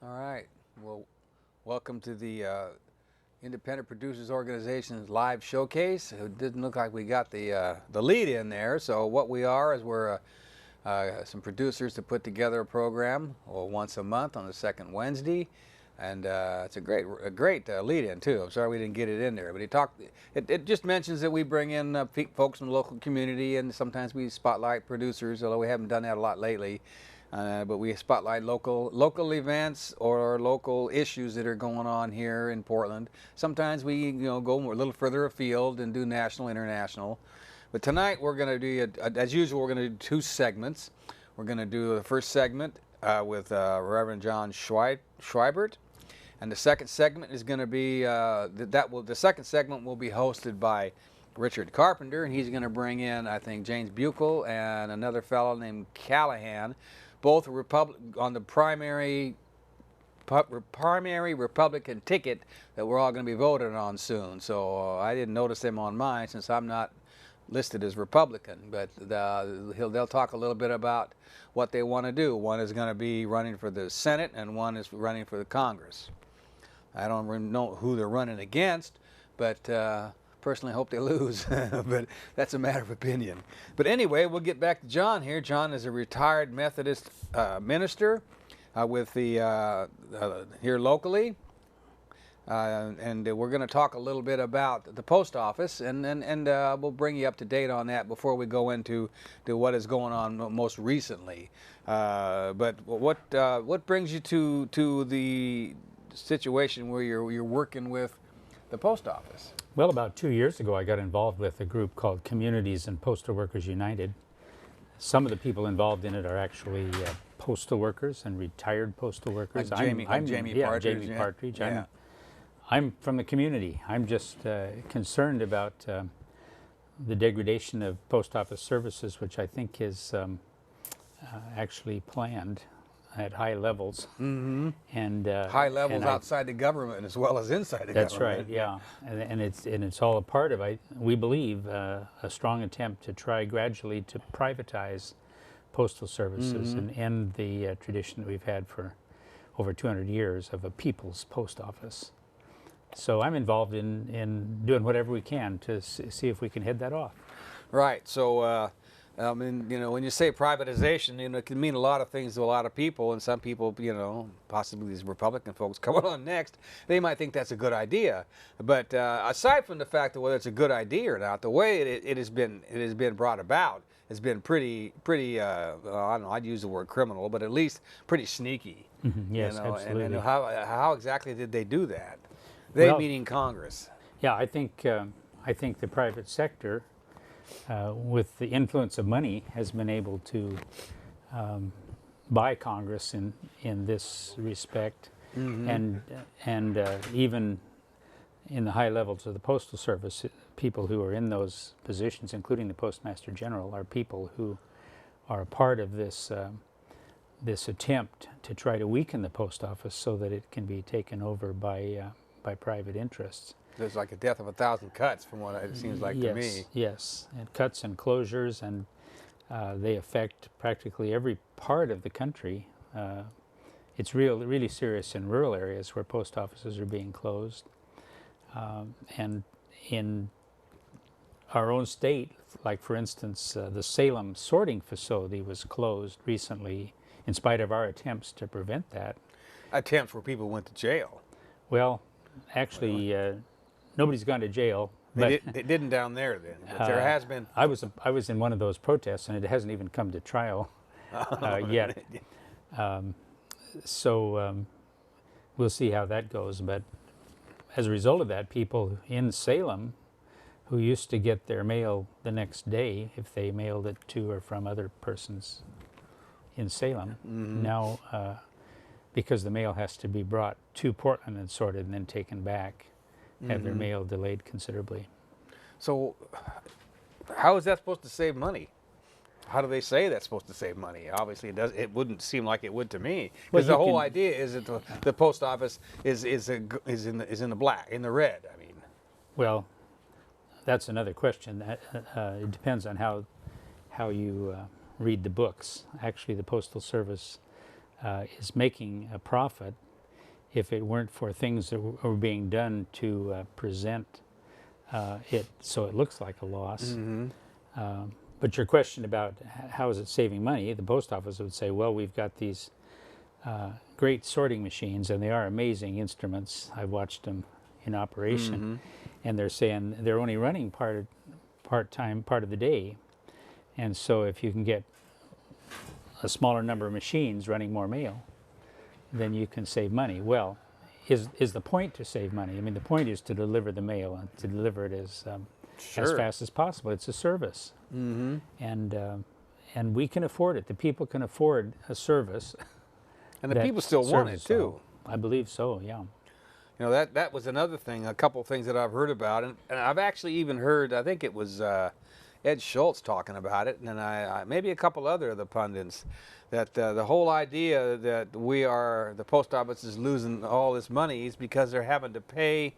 All right. Well, welcome to the Independent Producers Organization's live showcase. It didn't look like we got the lead in there. So what we are is we're some producers to put together a program once a month on the second Wednesday, and it's a great lead in too. I'm sorry we didn't get it in there, but it just mentions that we bring in folks from the local community, and sometimes we spotlight producers, although we haven't done that a lot lately. But we spotlight local events or local issues that are going on here in Portland. Sometimes we go a little further afield and do national, international. But tonight we're going to do, as usual, we're going to do two segments. We're going to do the first segment with Reverend John Schweibert, and the second segment is going to be the second segment will be hosted by Richard Carpenter, and he's going to bring in, I think, James Buchel and another fellow named Callahan, both on the primary Republican ticket that we're all going to be voting on soon. So I didn't notice them on mine since I'm not listed as Republican, but they'll talk a little bit about what they want to do. One is going to be running for the Senate, and one is running for the Congress. I don't really know who they're running against, but personally hope they lose, but that's a matter of opinion. But anyway, we'll get back to John here. John is a retired Methodist minister with the here locally, and we're going to talk a little bit about the post office, and we'll bring you up to date on that before we go into what is going on most recently. But what brings you to the situation where you're working with the post office? Well, about 2 years ago, I got involved with a group called Communities and Postal Workers United. Some of the people involved in it are actually postal workers and retired postal workers. Like Jamie Partridge. Jamie Partridge. Yeah. I'm from the community. I'm just concerned about the degradation of post office services, which I think is actually planned at high levels. Mm-hmm. And high levels outside the government as well as inside the that's government. That's right, yeah. And it's all a part of, we believe, a strong attempt to try gradually to privatize postal services and end the tradition that we've had for over 200 years of a people's post office. So I'm involved in doing whatever we can to see if we can head that off. Right. So I mean, when you say privatization, it can mean a lot of things to a lot of people, and some people, possibly these Republican folks coming on next, they might think that's a good idea. But aside from the fact of whether it's a good idea or not, the way it has been brought about has been pretty I don't know, I'd use the word criminal, but at least pretty sneaky. Yes, absolutely. And how exactly did they do that? They, well, meaning Congress. Yeah, I think the private sector, with the influence of money, has been able to buy Congress in this respect, and even in the high levels of the Postal Service, people who are in those positions, including the Postmaster General, are people who are a part of this attempt to try to weaken the post office so that it can be taken over by private interests. There's like a death of 1,000 cuts, from what it seems like to me. Yes, and cuts and closures, and they affect practically every part of the country. It's really serious in rural areas where post offices are being closed. And in our own state, like for instance, the Salem sorting facility was closed recently in spite of our attempts to prevent that. Attempts where people went to jail. Well, actually, nobody's gone to jail. They didn't down there then, but there has been. I was in one of those protests, and it hasn't even come to trial yet. So we'll see how that goes. But as a result of that, people in Salem who used to get their mail the next day if they mailed it to or from other persons in Salem, now because the mail has to be brought to Portland and sorted and then taken back, have their mail delayed considerably. So how is that supposed to save money? How do they say that's supposed to save money? Obviously, it wouldn't seem like it would to me, because the whole idea is that the post office is in the black, in the red. I mean, well, that's another question. It depends on how you read the books. Actually, the Postal Service is making a profit if it weren't for things that were being done to present it so it looks like a loss. But your question about how is it saving money, the post office would say, well, we've got these great sorting machines, and they are amazing instruments. I've watched them in operation, and they're saying they're only running part of the day, and so if you can get a smaller number of machines running more mail, then you can save money. Well, is the point to save money? I mean, the point is to deliver the mail and to deliver it as fast as possible. It's a service, and we can afford it. The people can afford a service. And the people still want it too. I believe so, yeah. You know, that was another thing, a couple of things that I've heard about. And I've actually even heard, I think it was Ed Schultz talking about it, and I maybe a couple other of the pundits, that the whole idea that the post office is losing all this money is because they're having to pay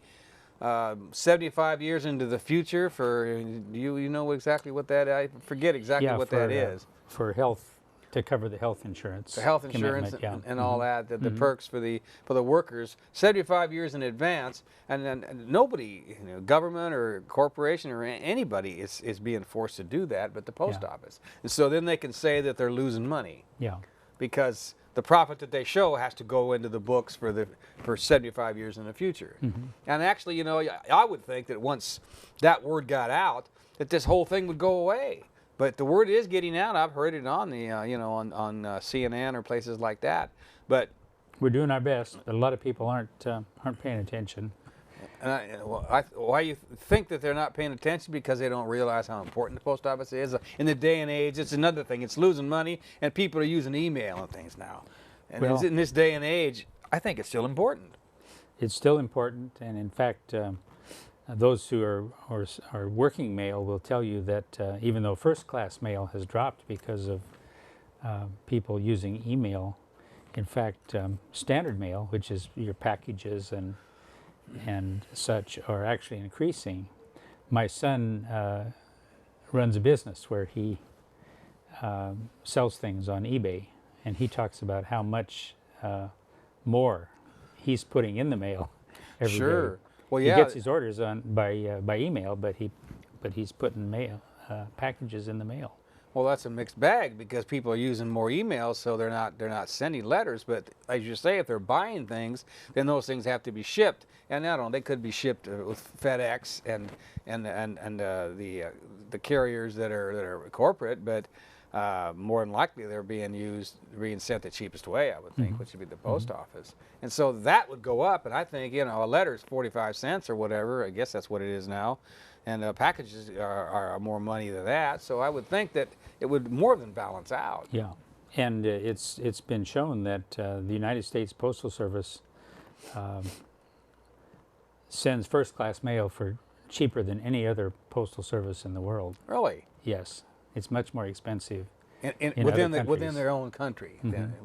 75 years into the future for, you know exactly what that, I forget exactly what that is. For health, to cover the health insurance. The health insurance and all that, the perks for the workers, 75 years in advance, and then nobody, government or corporation or anybody is being forced to do that, but the post office. And so then they can say that they're losing money. Yeah. Because the profit that they show has to go into the books for 75 years in the future. And actually, I would think that once that word got out, that this whole thing would go away. But the word is getting out. I've heard it on the, on CNN or places like that. But we're doing our best. But a lot of people aren't paying attention. And why you think that they're not paying attention? Because they don't realize how important the post office is. In the day and age, it's another thing. It's losing money, and people are using email and things now. And in this day and age, I think it's still important. It's still important, and in fact, those who are working mail will tell you that even though first-class mail has dropped because of people using email, in fact, standard mail, which is your packages and such, are actually increasing. My son runs a business where he sells things on eBay, and he talks about how much more he's putting in the mail every day. Well, he gets his orders by email, but he's putting packages in the mail. Well, that's a mixed bag because people are using more emails, so they're not sending letters. But as you say, if they're buying things, then those things have to be shipped, and they could be shipped with FedEx and the carriers that are corporate, but more than likely they're being sent the cheapest way, I would think, which would be the post office. And so that would go up, and I think, a letter is 45 cents or whatever, I guess that's what it is now, and packages are more money than that, so I would think that it would more than balance out. Yeah, and it's been shown that the United States Postal Service sends first-class mail for cheaper than any other postal service in the world. Really? Yes. It's much more expensive within their own country,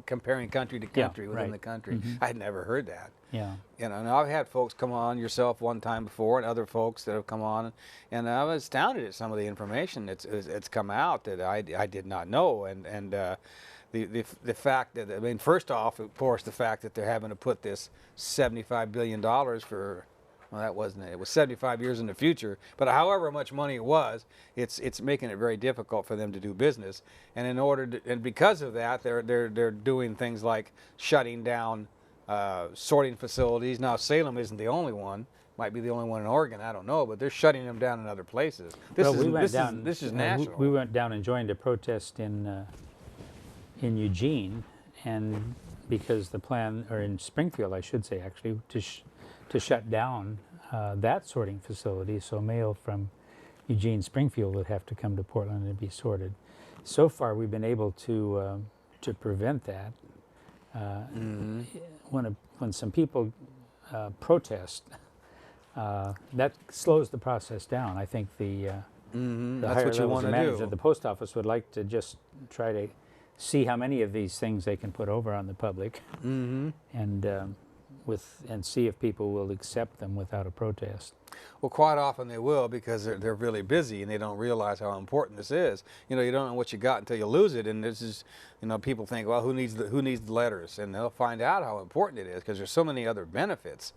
comparing country to country within the country. I had never heard that. Yeah. And I've had folks come on, yourself one time before, and other folks that have come on, and I was astounded at some of the information that's come out that I did not know, and the fact that, first off, of course, the fact that they're having to put this $75 billion for. Well, that wasn't it. It was 75 years in the future. But however much money it was, it's making it very difficult for them to do business. And and because of that, they're doing things like shutting down sorting facilities. Now Salem isn't the only one. Might be the only one in Oregon. I don't know. But they're shutting them down in other places. This is national. We went down and joined a protest in Eugene, and because the plan, or in Springfield, I should say, actually, to shut down that sorting facility, so mail from Eugene, Springfield would have to come to Portland and be sorted. So far, we've been able to prevent that. When some people protest, that slows the process down. I think the higher levels of management of the post office would like to just try to see how many of these things they can put over on the public, and and see if people will accept them without a protest. Well, quite often they will, because they're really busy and they don't realize how important this is. You know, you don't know what you got until you lose it, and this is, you know, people think, well, who needs the letters? And they'll find out how important it is, because there's so many other benefits.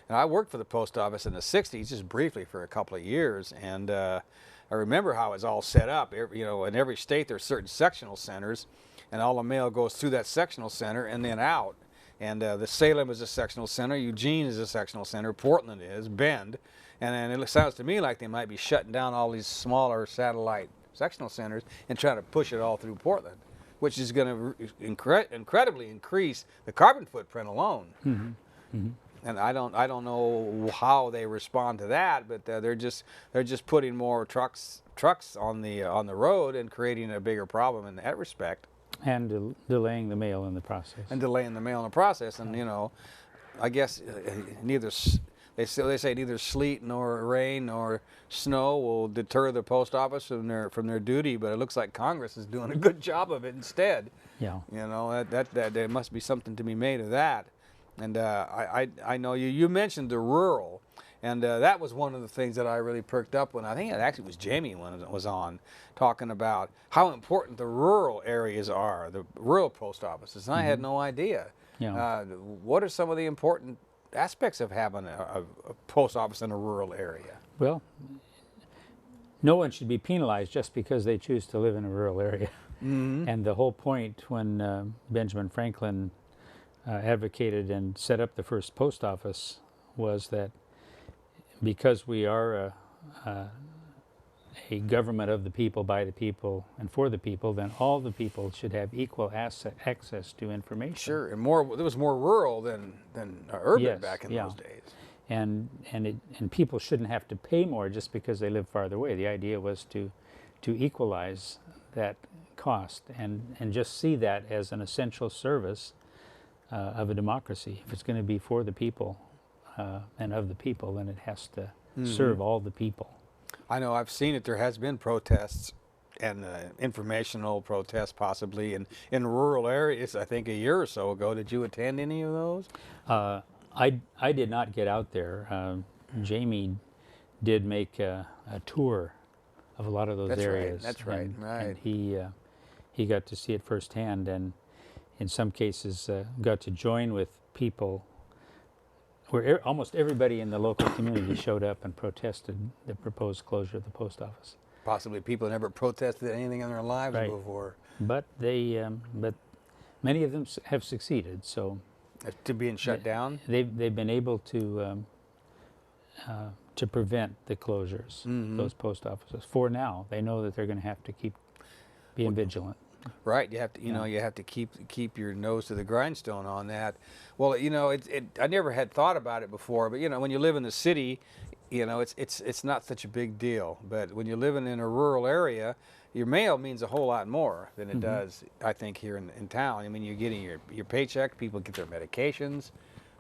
And I worked for the post office in the '60s, just briefly for a couple of years, and I remember how it was all set up. You know, in every state there's certain sectional centers, and all the mail goes through that sectional center and then out. And the Salem is a sectional center, Eugene is a sectional center, Portland is, Bend. And it sounds to me like they might be shutting down all these smaller satellite sectional centers and trying to push it all through Portland, which is going to incredibly increase the carbon footprint alone. Mm-hmm. Mm-hmm. And I don't know how they respond to that, but they're just putting more trucks on the road and creating a bigger problem in that respect. And delaying the mail in the process. And delaying the mail in the process, and you know, I guess they say neither sleet nor rain nor snow will deter the post office from their duty, but it looks like Congress is doing a good job of it instead. Yeah. You know, that there must be something to be made of that. And I know you mentioned the rural, and that was one of the things that I really perked up when, I think it actually was Jamie when it was on, talking about how important the rural areas are, the rural post offices. And I had no idea. Yeah. What are some of the important aspects of having a post office in a rural area? Well, no one should be penalized just because they choose to live in a rural area. Mm-hmm. And the whole point when Benjamin Franklin advocated and set up the first post office was that because we are a government of the people, by the people, and for the people, then all the people should have equal access to information. Sure, and there was more rural than urban, Yes, back in yeah. those days. And people shouldn't have to pay more just because they live farther away. The idea was to equalize that cost and just see that as an essential service of a democracy. If it's going to be for the people and of the people, then it has to serve all the people. I know, I've seen it. There has been protests and informational protests possibly in rural areas, I think a year or so ago. Did you attend any of those? I did not get out there. Jamie did make a tour of a lot of those areas. That's right. And he got to see it firsthand, and in some cases got to join with people where almost everybody in the local community showed up and protested the proposed closure of the post office. Possibly people never protested anything in their lives Right. before. But but many of them have succeeded. So To being shut down? they've been able to prevent the closures, those post offices. For now, they know that they're going to have to keep being vigilant. Right, you have to, you have to keep your nose to the grindstone on that. Well, I never had thought about it before, but when you live in the city, it's not such a big deal. But when you're living in a rural area, your mail means a whole lot more than it does, I think, here in town. I mean, you're getting your paycheck, people get their medications.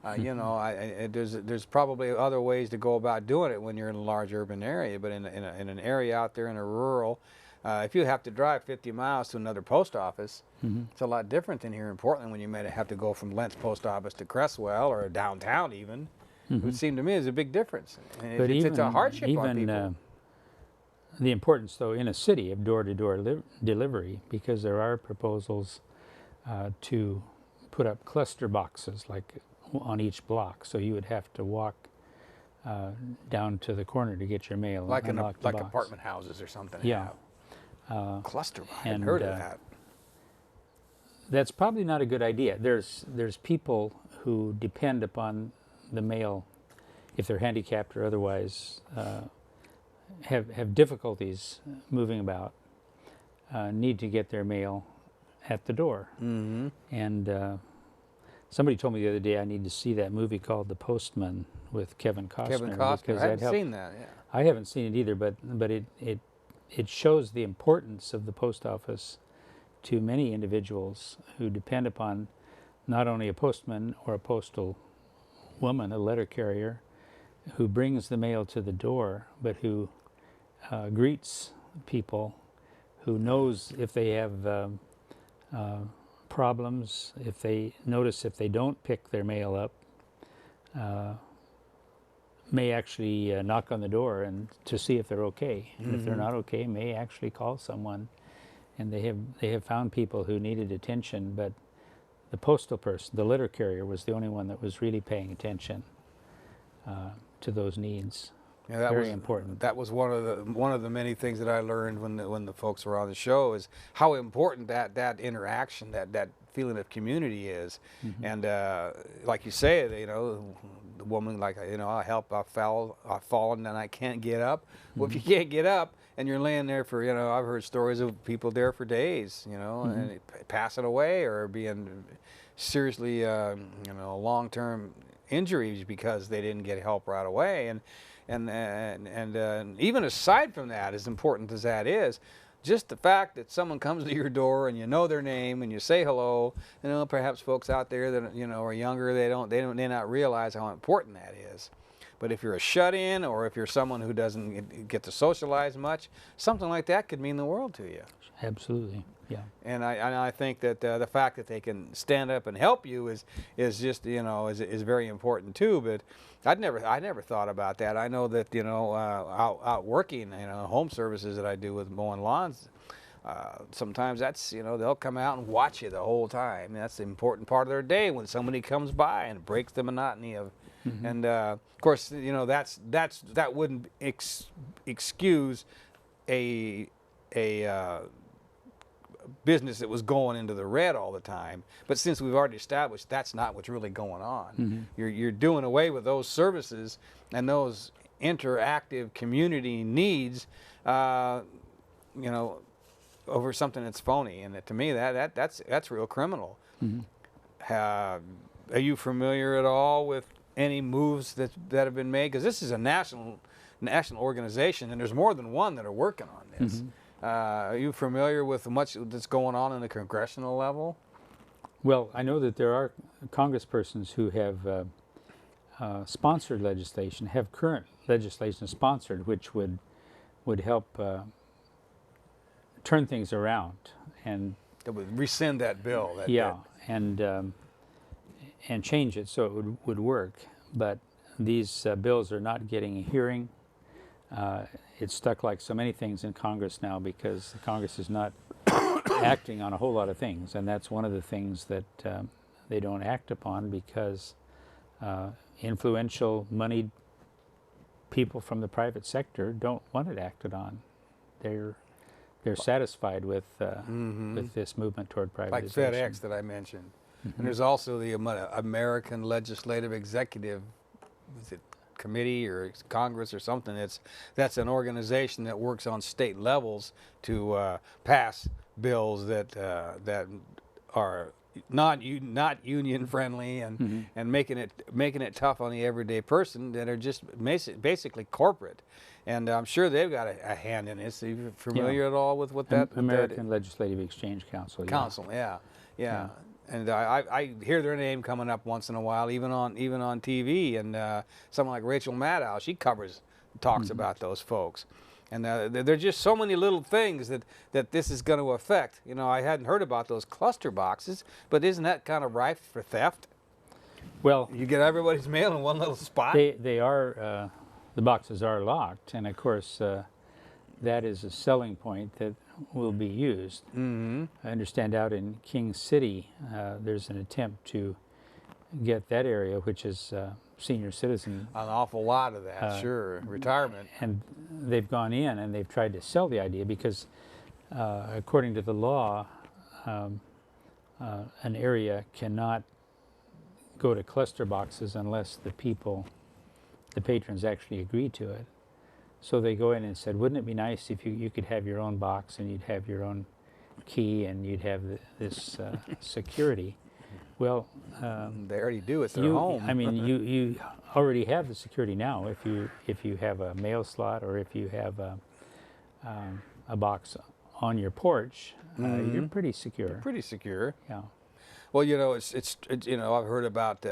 There's probably other ways to go about doing it when you're in a large urban area, but in an area out there in a rural. If you have to drive 50 miles to another post office, it's a lot different than here in Portland when you might have to go from Lentz Post Office to Cresswell or downtown even. It would seem to me is a big difference. And But it's a hardship on people. The importance, though, in a city of door-to-door delivery, because there are proposals to put up cluster boxes like on each block, so you would have to walk down to the corner to get your mail. Like and unlock the box. apartment houses or something. Yeah. Cluster. I hadn't heard of that. That's probably not a good idea. There's people who depend upon the mail, if they're handicapped or otherwise, have difficulties moving about, need to get their mail at the door. And somebody told me the other day I need to see that movie called The Postman with Kevin Costner. Kevin Costner. I haven't seen that. Yeah. I haven't seen it either, but it shows the importance of the post office to many individuals who depend upon not only a postman or a postal woman, a letter carrier, who brings the mail to the door, but who greets people, who knows if they have problems, if they don't pick their mail up, may actually knock on the door and to see if they're okay, and if they're not okay, may actually call someone. And they have found people who needed attention, but the postal person, the letter carrier, was the only one that was really paying attention to those needs. Yeah, that Very was important. That was one of the many things that I learned when the folks were on the show, is how important that interaction, that feeling of community is. And like you say, the woman, like, I've fallen and I can't get up. Well, if you can't get up and you're laying there for, I've heard stories of people there for days, and passing away or being seriously, long-term injuries because they didn't get help right away. And even aside from that, as important as that is, just the fact that someone comes to your door and you know their name and you say hello, perhaps folks out there that are younger, they not realize how important that is. But if you're a shut-in, or if you're someone who doesn't get to socialize much, something like that could mean the world to you. Absolutely, yeah. And I think that the fact that they can stand up and help you is just is very important too. But I never thought about that. I know that out working, home services that I do with mowing lawns, sometimes that's they'll come out and watch you the whole time. That's the important part of their day, when somebody comes by and breaks the monotony of. And of course, that wouldn't excuse a business that was going into the red all the time. But since we've already established that's not what's really going on, you're doing away with those services and those interactive community needs, over something that's phony. And to me, that's real criminal. Are you familiar at all with any moves that have been made? Because this is a national organization, and there's more than one that are working on this. Are you familiar with much that's going on the congressional level? Well, I know that there are congresspersons who have sponsored legislation, have current legislation sponsored, which would help turn things around, and That would rescind that bill. And change it so it would work. But these bills are not getting a hearing. It's stuck like so many things in Congress now, because the Congress is not acting on a whole lot of things, and that's one of the things that they don't act upon, because influential, moneyed people from the private sector don't want it acted on. They're satisfied with this movement toward privatization. Like FedEx that I mentioned. And there's also the American Legislative Executive, is it committee or Congress or something? That's an organization that works on state levels to pass bills that are not union friendly and making it tough on the everyday person, that are just basically corporate. And I'm sure they've got a hand in this. Are you familiar at all with what that? American Legislative Exchange Council. Yeah. And I hear their name coming up once in a while, even on TV. And someone like Rachel Maddow, she talks about those folks. And there are just so many little things that this is going to affect. I hadn't heard about those cluster boxes, but isn't that kind of rife for theft? Well, you get everybody's mail in one little spot. They are the boxes are locked, and of course that is a selling point that will be used. I understand out in King City there's an attempt to get that area, which is senior citizen. An awful lot of that, sure, retirement. And they've gone in and they've tried to sell the idea, because according to the law, an area cannot go to cluster boxes unless the patrons actually agree to it. So they go in and said, wouldn't it be nice if you could have your own box, and you'd have your own key, and you'd have this security? Well, they already do. It's their home. I mean, you already have the security now. If you have a mail slot, or if you have a box on your porch, you're pretty secure. You're pretty secure. Yeah. Well, it's I've heard about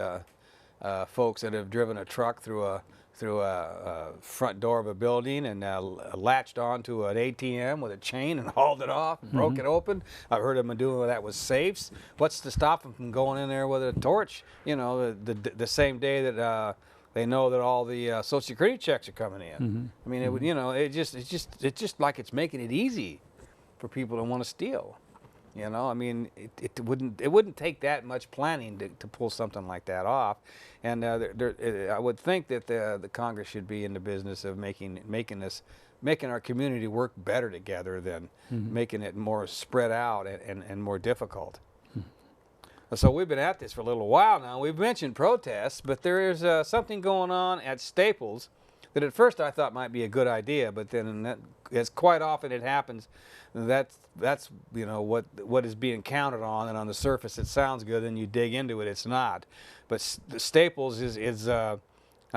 folks that have driven a truck through through a front door of a building and latched onto an ATM with a chain and hauled it off and broke it open. I've heard of them doing that with safes. What's to stop them from going in there with a torch? You know, the same day that they know that all the Social Security checks are coming in. I mean, it would, you know, it's just like it's making it easy for people to want to steal. You know, I mean, it wouldn't take that much planning to pull something like that off, and I would think that the Congress should be in the business of making our community work better together than making it more spread out and more difficult. So we've been at this for a little while now. We've mentioned protests, but there is something going on at Staples that at first I thought might be a good idea, but then as quite often it happens, that's you know what is being counted on, and on the surface it sounds good, and you dig into it, it's not. But Staples is I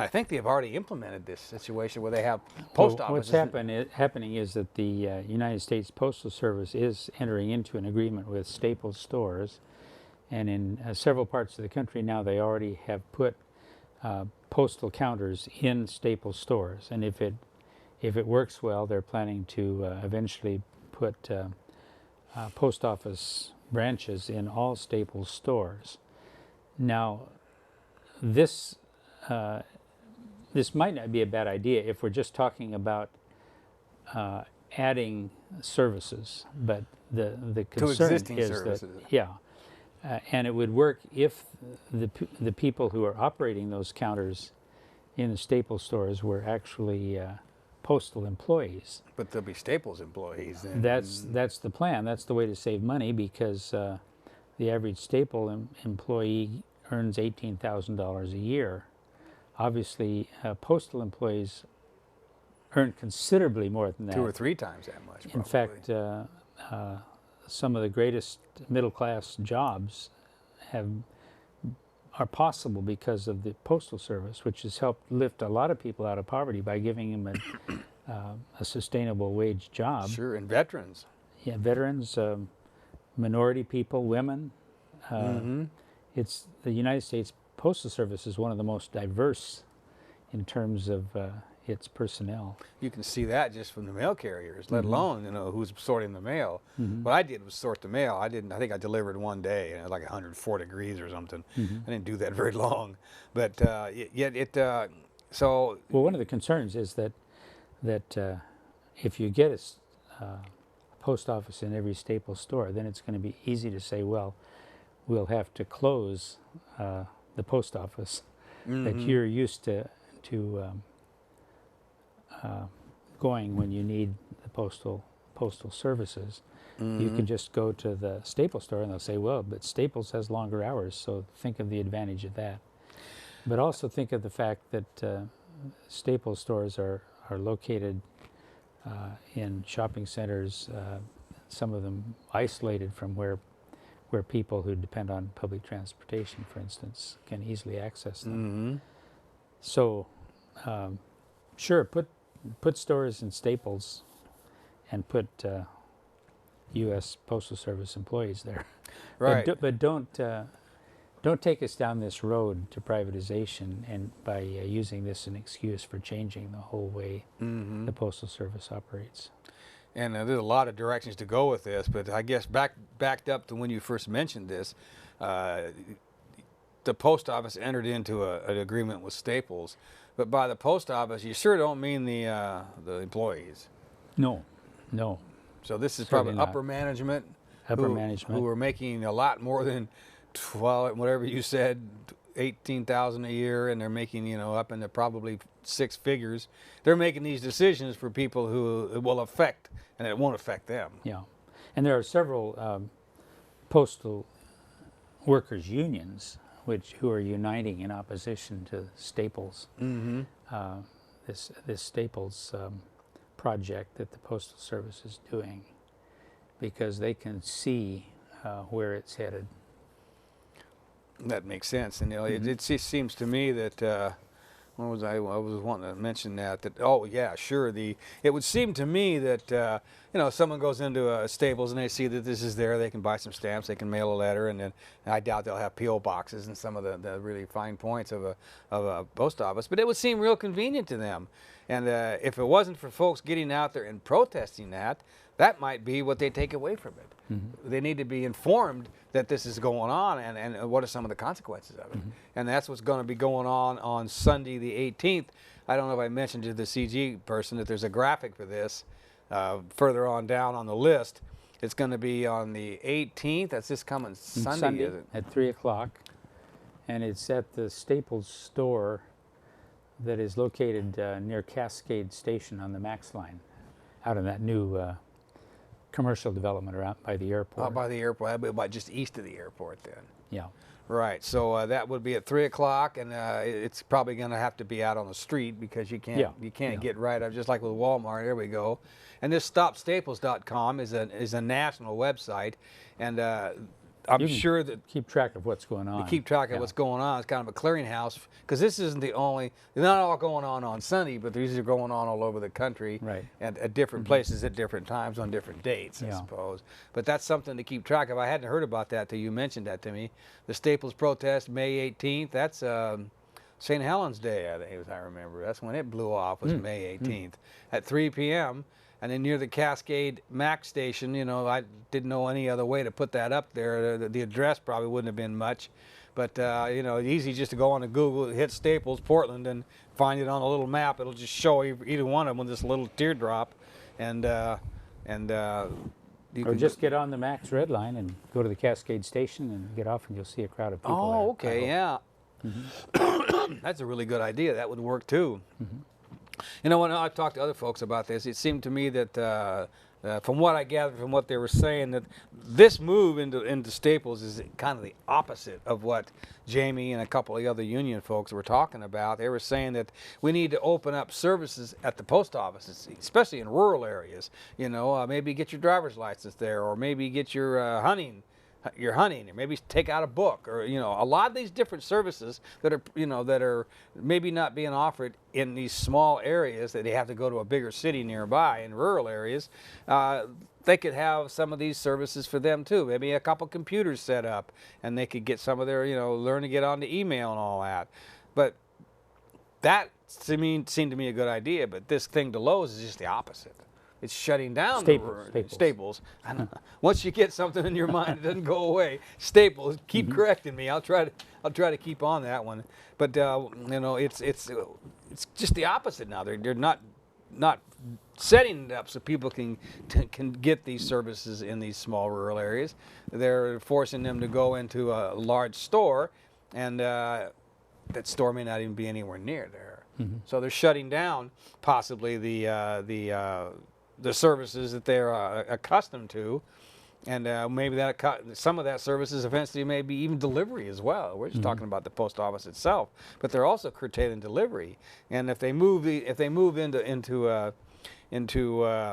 think they have already implemented this situation where they have post offices. What's happening is that the United States Postal Service is entering into an agreement with Staples stores, and in several parts of the country now they already have put postal counters in Staples stores, and if it works well, they're planning to eventually put post office branches in all Staples stores. Now, this might not be a bad idea if we're just talking about adding services, but the concern is services. that and it would work if the people who are operating those counters in the Staples stores were actually postal employees. But there'll be Staples employees then. That's the plan. That's the way to save money, because the average Staples employee earns $18,000 a year. Obviously, postal employees earn considerably more than that. 2 or 3 times that much, probably. In fact, some of the greatest middle-class jobs are possible because of the Postal Service, which has helped lift a lot of people out of poverty by giving them a sustainable wage job. Sure, and veterans. Yeah, veterans, minority people, women. It's the United States Postal Service is one of the most diverse in terms of its personnel. You can see that just from the mail carriers, let alone who's sorting the mail. What I did was sort the mail. I think I delivered one day, and it was like 104 degrees or something. I didn't do that very long, but so. Well, one of the concerns is that if you get a post office in every Staples store, then it's going to be easy to say, well, we'll have to close the post office that you're used to going when you need the postal services. You can just go to the Staples store and they'll say, well, but Staples has longer hours, so think of the advantage of that. But also think of the fact that Staples stores are located in shopping centers, some of them isolated from where people who depend on public transportation, for instance, can easily access them. So, sure, put stores in Staples and put U.S. Postal Service employees there. Right. But don't take us down this road to privatization and by using this as an excuse for changing the whole way the Postal Service operates. And there's a lot of directions to go with this, but I guess backed up to when you first mentioned this, the post office entered into an agreement with Staples, but by the post office, you sure don't mean the employees. No. So this is Certainly probably not. upper management. Management who are making a lot more than 12, whatever you said, 18,000 a year, and they're making up into probably 6 figures. They're making these decisions for people who it will affect, and it won't affect them. Yeah, and there are several postal workers unions who are uniting in opposition to Staples. This Staples project that the Postal Service is doing, because they can see where it's headed. That makes sense, and it just seems to me that What was I was wanting to mention that oh yeah, sure. It would seem to me that someone goes into a Staples and they see that this is there, they can buy some stamps, they can mail a letter, and then I doubt they'll have P.O. boxes and some of the really fine points of a post office, but it would seem real convenient to them. And if it wasn't for folks getting out there and protesting that might be what they take away from it. They need to be informed that this is going on and what are some of the consequences of it. And that's what's going to be going on Sunday the 18th. I don't know if I mentioned to the CG person that there's a graphic for this further on down on the list. It's going to be on the 18th. That's this coming Sunday, is it? At 3 o'clock. And it's at the Staples store that is located near Cascade Station on the Max line, out in that new commercial development around by the airport. By the airport. That'd be about just east of the airport then. Yeah. Right. So that would be at 3 o'clock, and it's probably going to have to be out on the street because you can't get right up, just like with Walmart. There we go. And this StopStaples.com is a national website, and I'm sure that keep track of what's going on. Keep track of what's going on. It's kind of a clearinghouse because this isn't the only. They're not all going on Sunday, but these are going on all over the country, right? And at different places at different times on different dates, I suppose. But that's something to keep track of. I hadn't heard about that till you mentioned that to me. The Staples protest, May 18th. That's St. Helens Day, I think, as I remember. That's when it blew off. Was May 18th at 3 p.m. And then near the Cascade Max station, I didn't know any other way to put that up there. The address probably wouldn't have been much. But, easy just to go on to Google, hit Staples, Portland, and find it on a little map. It'll just show either one of them with this little teardrop. And you or just get on the Max Red Line and go to the Cascade station and get off, and you'll see a crowd of people there. Oh, okay, yeah. That's a really good idea. That would work, too. When I've talked to other folks about this, it seemed to me that from what I gathered from what they were saying, that this move into Staples is kind of the opposite of what Jamie and a couple of the other union folks were talking about. They were saying that we need to open up services at the post offices, especially in rural areas. Maybe get your driver's license there, or maybe get your hunting, or maybe take out a book, or a lot of these different services that are maybe not being offered in these small areas that they have to go to a bigger city nearby. In rural areas, they could have some of these services for them too. Maybe a couple computers set up, and they could get some of their learn to get onto email and all that. But that seemed to me a good idea. But this thing to Lowe's is just the opposite. It's shutting down Staples. Once you get something in your mind, it doesn't go away. Staples. Keep correcting me. I'll try to keep on that one. But it's just the opposite now. They're not setting it up so people can get these services in these small rural areas. They're forcing them to go into a large store, and that store may not even be anywhere near there. So they're shutting down possibly the services that they're accustomed to, and maybe some of that services eventually may be even delivery as well. We're just talking about the post office itself, but they're also curtailing delivery. And if they move into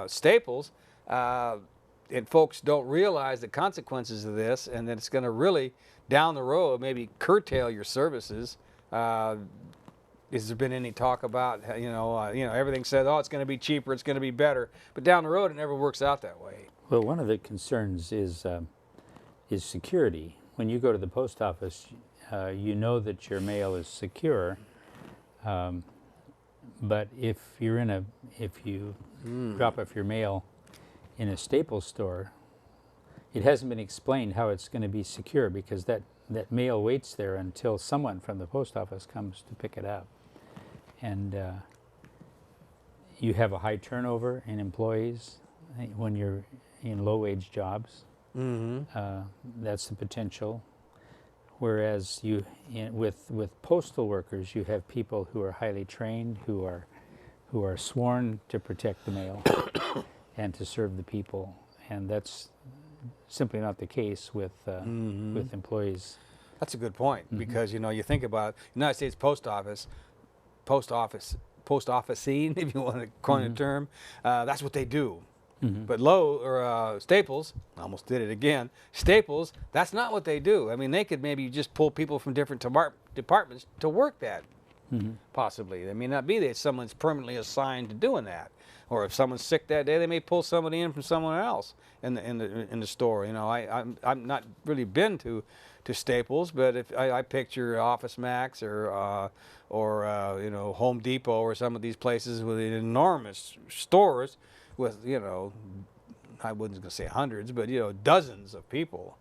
Staples, and folks don't realize the consequences of this, and that it's going to really down the road maybe curtail your services. Has there been any talk about, everything said, it's going to be cheaper, it's going to be better, but down the road it never works out that way. Well, one of the concerns is security. When you go to the post office, you know that your mail is secure, but if you drop off your mail in a Staples store, it hasn't been explained how it's going to be secure, because that mail waits there until someone from the post office comes to pick it up. And you have a high turnover in employees when you're in low-wage jobs. That's the potential. Whereas with postal workers, you have people who are highly trained, who are sworn to protect the mail and to serve the people, and that's simply not the case with employees. That's a good point, because you think about United States Post Officing, if you want to coin a term, that's what they do. But Staples, I almost did it again. Staples, that's not what they do. I mean, they could maybe just pull people from different departments to work that possibly. They may not be that someone's permanently assigned to doing that. Or if someone's sick that day, they may pull somebody in from somewhere else in the store. You know, I'm not really been to Staples, but if I picture Office Max or you know, Home Depot or some of these places with enormous stores with, you know, I wasn't going to say hundreds, but, you know, dozens of people.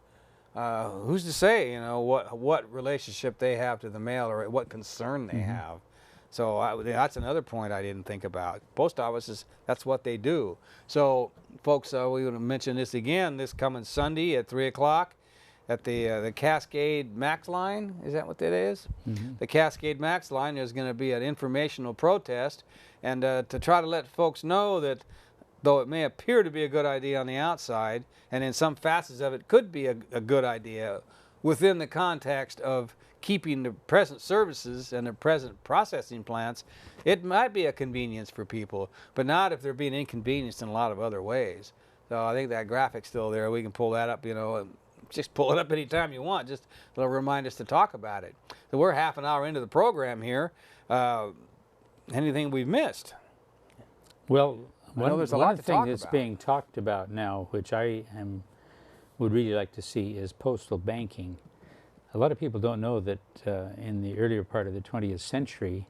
Who's to say, you know, what relationship they have to the mail or what concern they have. So that's another point I didn't think about. Post offices, that's what they do. So, folks, we want to mention this again this coming Sunday at 3 o'clock at the Cascade Max line. Is that what that is? The Cascade Max line is going to be an informational protest, and to try to let folks know that though it may appear to be a good idea on the outside, and in some facets of it could be a good idea within the context of keeping the present services and the present processing plants, it might be a convenience for people, but not if they're being inconvenienced in a lot of other ways. So I think that graphic's still there. We can pull that up, you know, and just pull it up anytime you want. Just it'll remind us to talk about it. So we're half an hour into the program here. Anything we've missed? Well, there's a one lot to thing talk that's about. being talked about now, which would really like to see, is postal banking. A lot of people don't know that in the earlier part of the 20th century,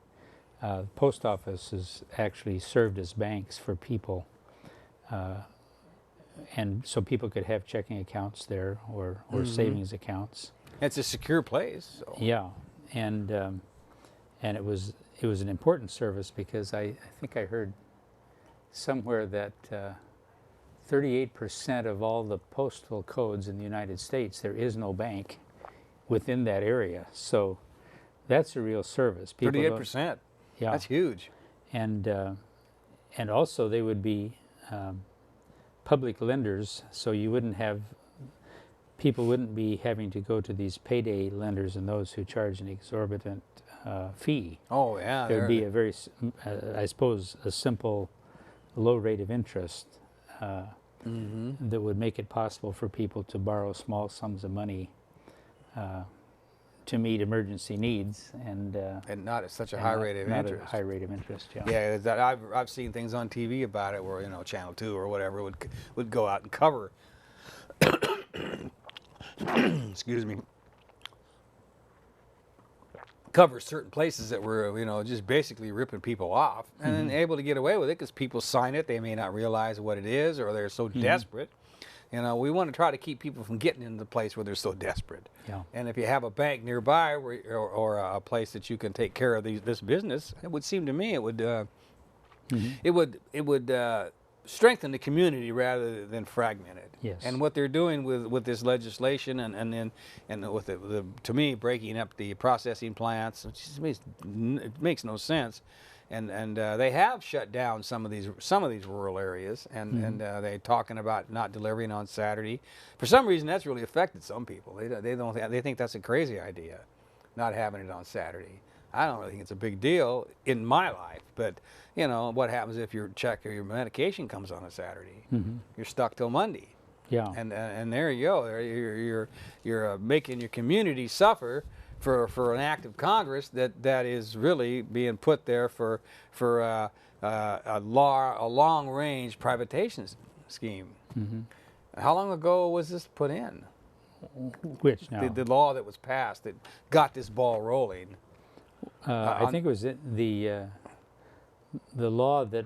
post offices actually served as banks for people. And so people could have checking accounts there or savings accounts. It's a secure place. So. Yeah, and it was an important service because I think I heard somewhere that 38% of all the postal codes in the United States, there is no bank within that area. So that's a real service. 38%. Yeah. That's huge. And also they would be public lenders, so people wouldn't be having to go to these payday lenders and those who charge an exorbitant fee. Oh, yeah. There would be a very, I suppose, a simple low rate of interest that would make it possible for people to borrow small sums of money to meet emergency needs and not at such a high rate of interest. Not a high rate of interest, yeah. Yeah, that I've seen things on TV about it where, you know, Channel 2 or whatever would go out and cover excuse me, cover certain places that were, you know, just basically ripping people off, and then able to get away with it because people sign it. They may not realize what it is, or they're so desperate. You know, we want to try to keep people from getting into the place where they're so desperate. Yeah. And if you have a bank nearby or a place that you can take care of this business, it would seem to me it would strengthen the community rather than fragment it. Yes. And what they're doing with this legislation and with the to me breaking up the processing plants, it makes no sense. And they have shut down some of these rural areas, and they're talking about not delivering on Saturday. For some reason, that's really affected some people. They think that's a crazy idea, not having it on Saturday. I don't really think it's a big deal in my life, but you know what happens if your check or your medication comes on a Saturday? You're stuck till Monday. Yeah. And there you go. You're making your community suffer for an act of Congress that is really being put there for a long-range privatization scheme. How long ago was this put in? Which now? The law that was passed that got this ball rolling. I think it was the law that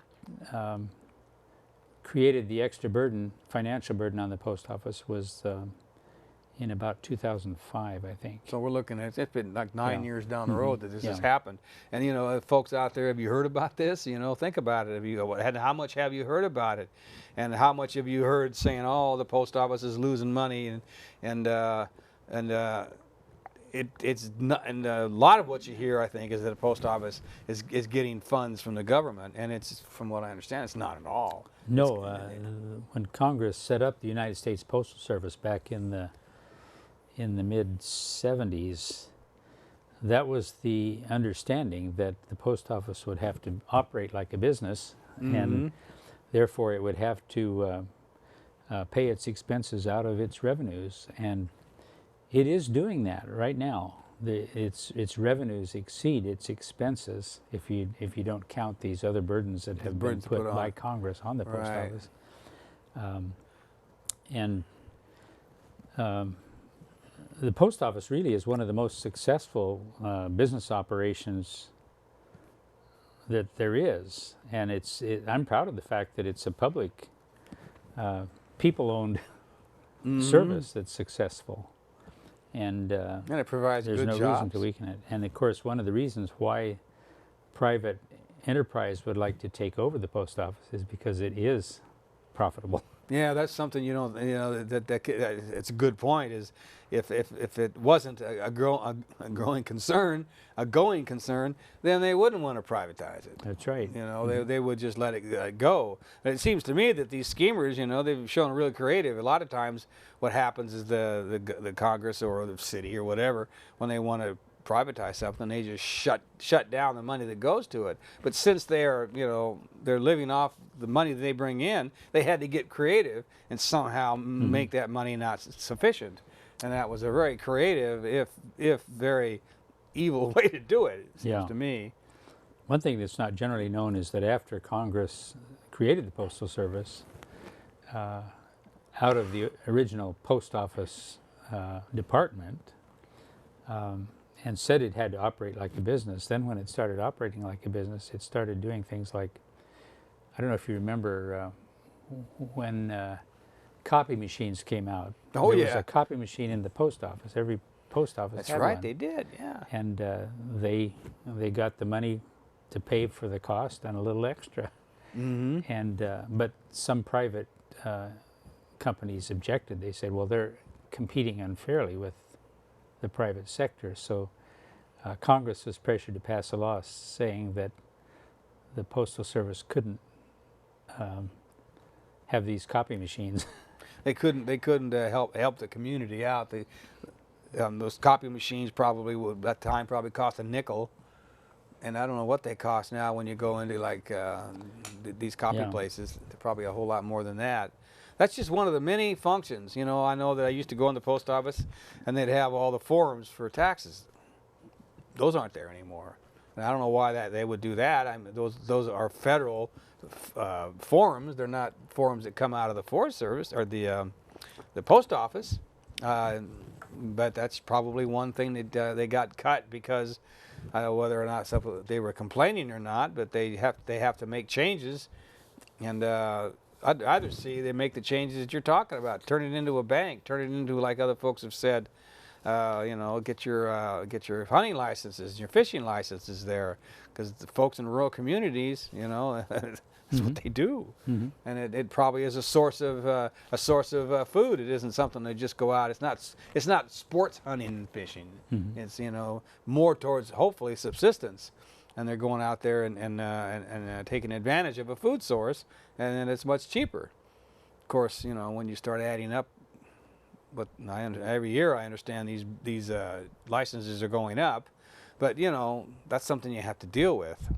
created the extra financial burden on the post office was in about 2005, I think. So we're looking at, it's been like 9 years down the road that this has Yeah. happened. And you know, folks out there, have you heard about this? You know, think about it. How much have you heard about it? And how much have you heard saying, oh, the post office is losing money and it's not, and a lot of what you hear, I think, is that the post office is getting funds from the government, and it's, from what I understand, it's not at all. No, when Congress set up the United States Postal Service back in the mid 70s, that was the understanding that the post office would have to operate like a business, and therefore it would have to pay its expenses out of its revenues, and it is doing that right now. its revenues exceed its expenses if you don't count these other burdens that have been burdens put put on. by Congress on the post Right. office. And the post office really is one of the most successful business operations that there is, and I'm proud of the fact that it's a public, people-owned service that's successful, and And it provides there's good no jobs. reason to weaken it. And of course, one of the reasons why private enterprise would like to take over the post office is because it is profitable. Yeah, that's something it's a good point. Is if it wasn't a growing concern, then they wouldn't want to privatize it. That's right. You know, they would just let it go. But it seems to me that these schemers, they've shown really creative. A lot of times, what happens is the Congress or the city or whatever, when they want to privatize something, they just shut down the money that goes to it. But since they're living off the money that they bring in, they had to get creative and somehow make that money not sufficient. And that was a very creative, if very evil way to do it. It seems to me. One thing that's not generally known is that after Congress created the Postal Service, out of the original post office department, and said it had to operate like a business. Then when it started operating like a business, it started doing things like, I don't know if you remember when copy machines came out. Oh, there was yeah. a copy machine in the post office. Every post office That's had right, one. they did, yeah. And they got the money to pay for the cost and a little extra. Mm-hmm. And but some private companies objected. They said, well, they're competing unfairly with the private sector. So Congress was pressured to pass a law saying that the Postal Service couldn't have these copy machines. They couldn't help the community out. Those copy machines probably would, at that time, probably cost a nickel. And I don't know what they cost now when you go into these copy places. They're probably a whole lot more than that. That's just one of the many functions. I know that I used to go in the post office and they'd have all the forms for taxes. Those aren't there anymore. And I don't know why they would do that. I mean, those are federal forms. They're not forms that come out of the Forest Service or the post office. But that's probably one thing that they got cut because whether or not they were complaining or not, but they have to make changes. And I'd rather see they make the changes that you're talking about. Turn it into a bank. Turn it into, like other folks have said, get your hunting licenses, your fishing licenses there, because the folks in rural communities, that's what they do, and it probably is a source of food. It isn't something they just go out. It's not sports hunting and fishing. It's more towards hopefully subsistence, and they're going out there and taking advantage of a food source, and then it's much cheaper. Of course, when you start adding up. But every year I understand these licenses are going up, but that's something you have to deal with.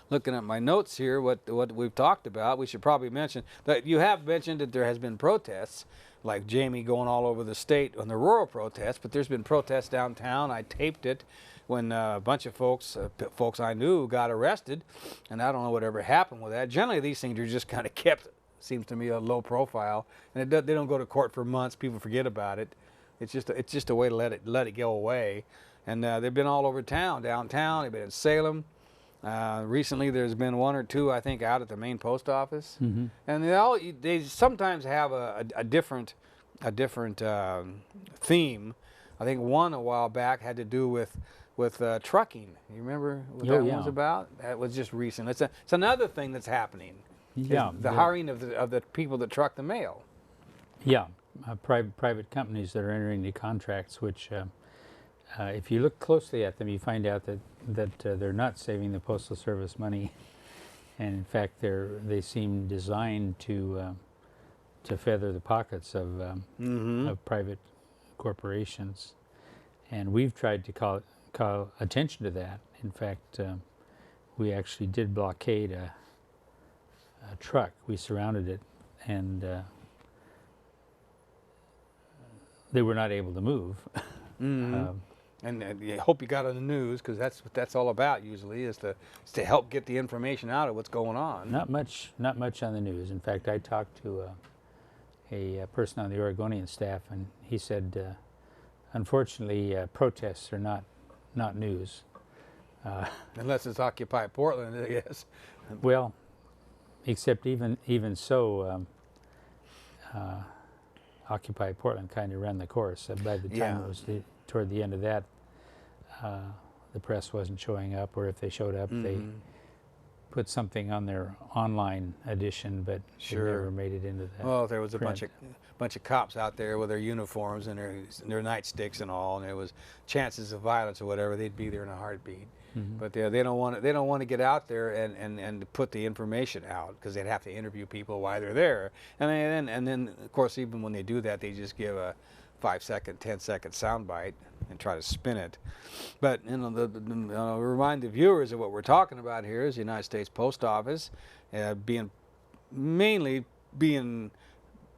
Looking at my notes here, what we've talked about, we should probably mention that you have mentioned that there has been protests, like Jamie going all over the state on the rural protests, but there's been protests downtown. I taped it when a bunch of folks I knew got arrested, and I don't know whatever happened with that. Generally, these things are just kind of kept. Seems to me a low profile, and they don't go to court for months. People forget about it. It's just a way to let it go away. And they've been all over town, downtown. They've been in Salem. Recently, there's been one or two, I think, out at the main post office. And they sometimes have a different theme. I think one a while back had to do with trucking. You remember what that one was about? That was just recent. It's another thing that's happening. Yeah, the hiring of the people that truck the mail. Yeah, private companies that are entering the contracts, which if you look closely at them, you find out that they're not saving the Postal Service money, and in fact, they seem designed to feather the pockets of private corporations, and we've tried to call attention to that. In fact, we actually did blockade a truck. We surrounded it, and they were not able to move. And I hope you got on the news, because that's what that's all about usually, is to help get the information out of what's going on. Not much on the news. In fact, I talked to a person on the Oregonian staff, and he said, unfortunately, protests are not news. Unless it's Occupy Portland, I guess. Well, except even so, Occupy Portland kind of ran the course. By the time it was toward the end of that, the press wasn't showing up, or if they showed up, they put something on their online edition, but it never made it into that. Well, there was print. a bunch of cops out there with their uniforms and their nightsticks and all, and there was chances of violence or whatever. They'd be there in a heartbeat. But they don't want to get out there and put the information out, because they'd have to interview people while they're there. And then of course, even when they do that, they just give a 5-second, 10-second soundbite and try to spin it. But remind the viewers of what we're talking about here is the United States Post Office mainly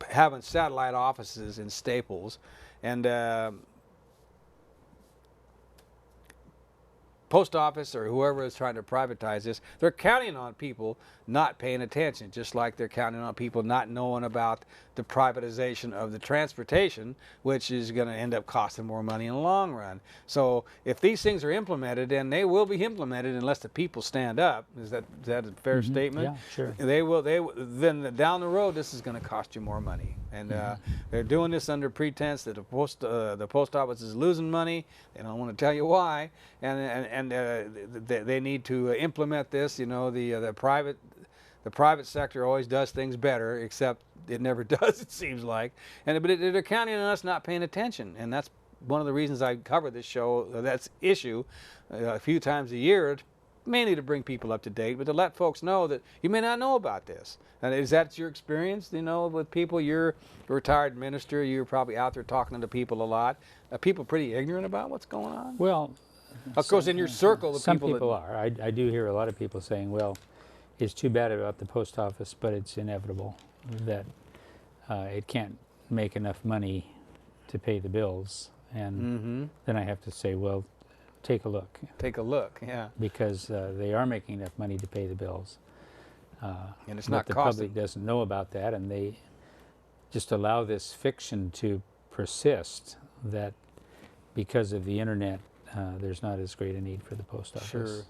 having satellite offices in Staples, and Post Office or whoever is trying to privatize this, they're counting on people not paying attention, just like they're counting on people not knowing about the privatization of the transportation, which is going to end up costing more money in the long run. So if these things are implemented, and they will be implemented unless the people stand up, is that a fair statement? Yeah, sure. They will. Then down the road, this is going to cost you more money, and they're doing this under pretense that the post office is losing money. They don't want to tell you why, and they need to implement this. You know, the private sector always does things better, except it never does, it seems like. But they're counting on us not paying attention, and that's one of the reasons I cover this show, that's issue, a few times a year, mainly to bring people up to date, but to let folks know that you may not know about this. And is that your experience, with people? You're a retired minister, you're probably out there talking to people a lot. Are people pretty ignorant about what's going on? Well, of course, in your circle, some people are. I do hear a lot of people saying, well, it's too bad about the post office, but it's inevitable that it can't make enough money to pay the bills. And then I have to say, well, take a look. Take a look, yeah. Because they are making enough money to pay the bills. And it's not the costing. public doesn't know about that, and they just allow this fiction to persist that because of the internet, there's not as great a need for the post office. Sure.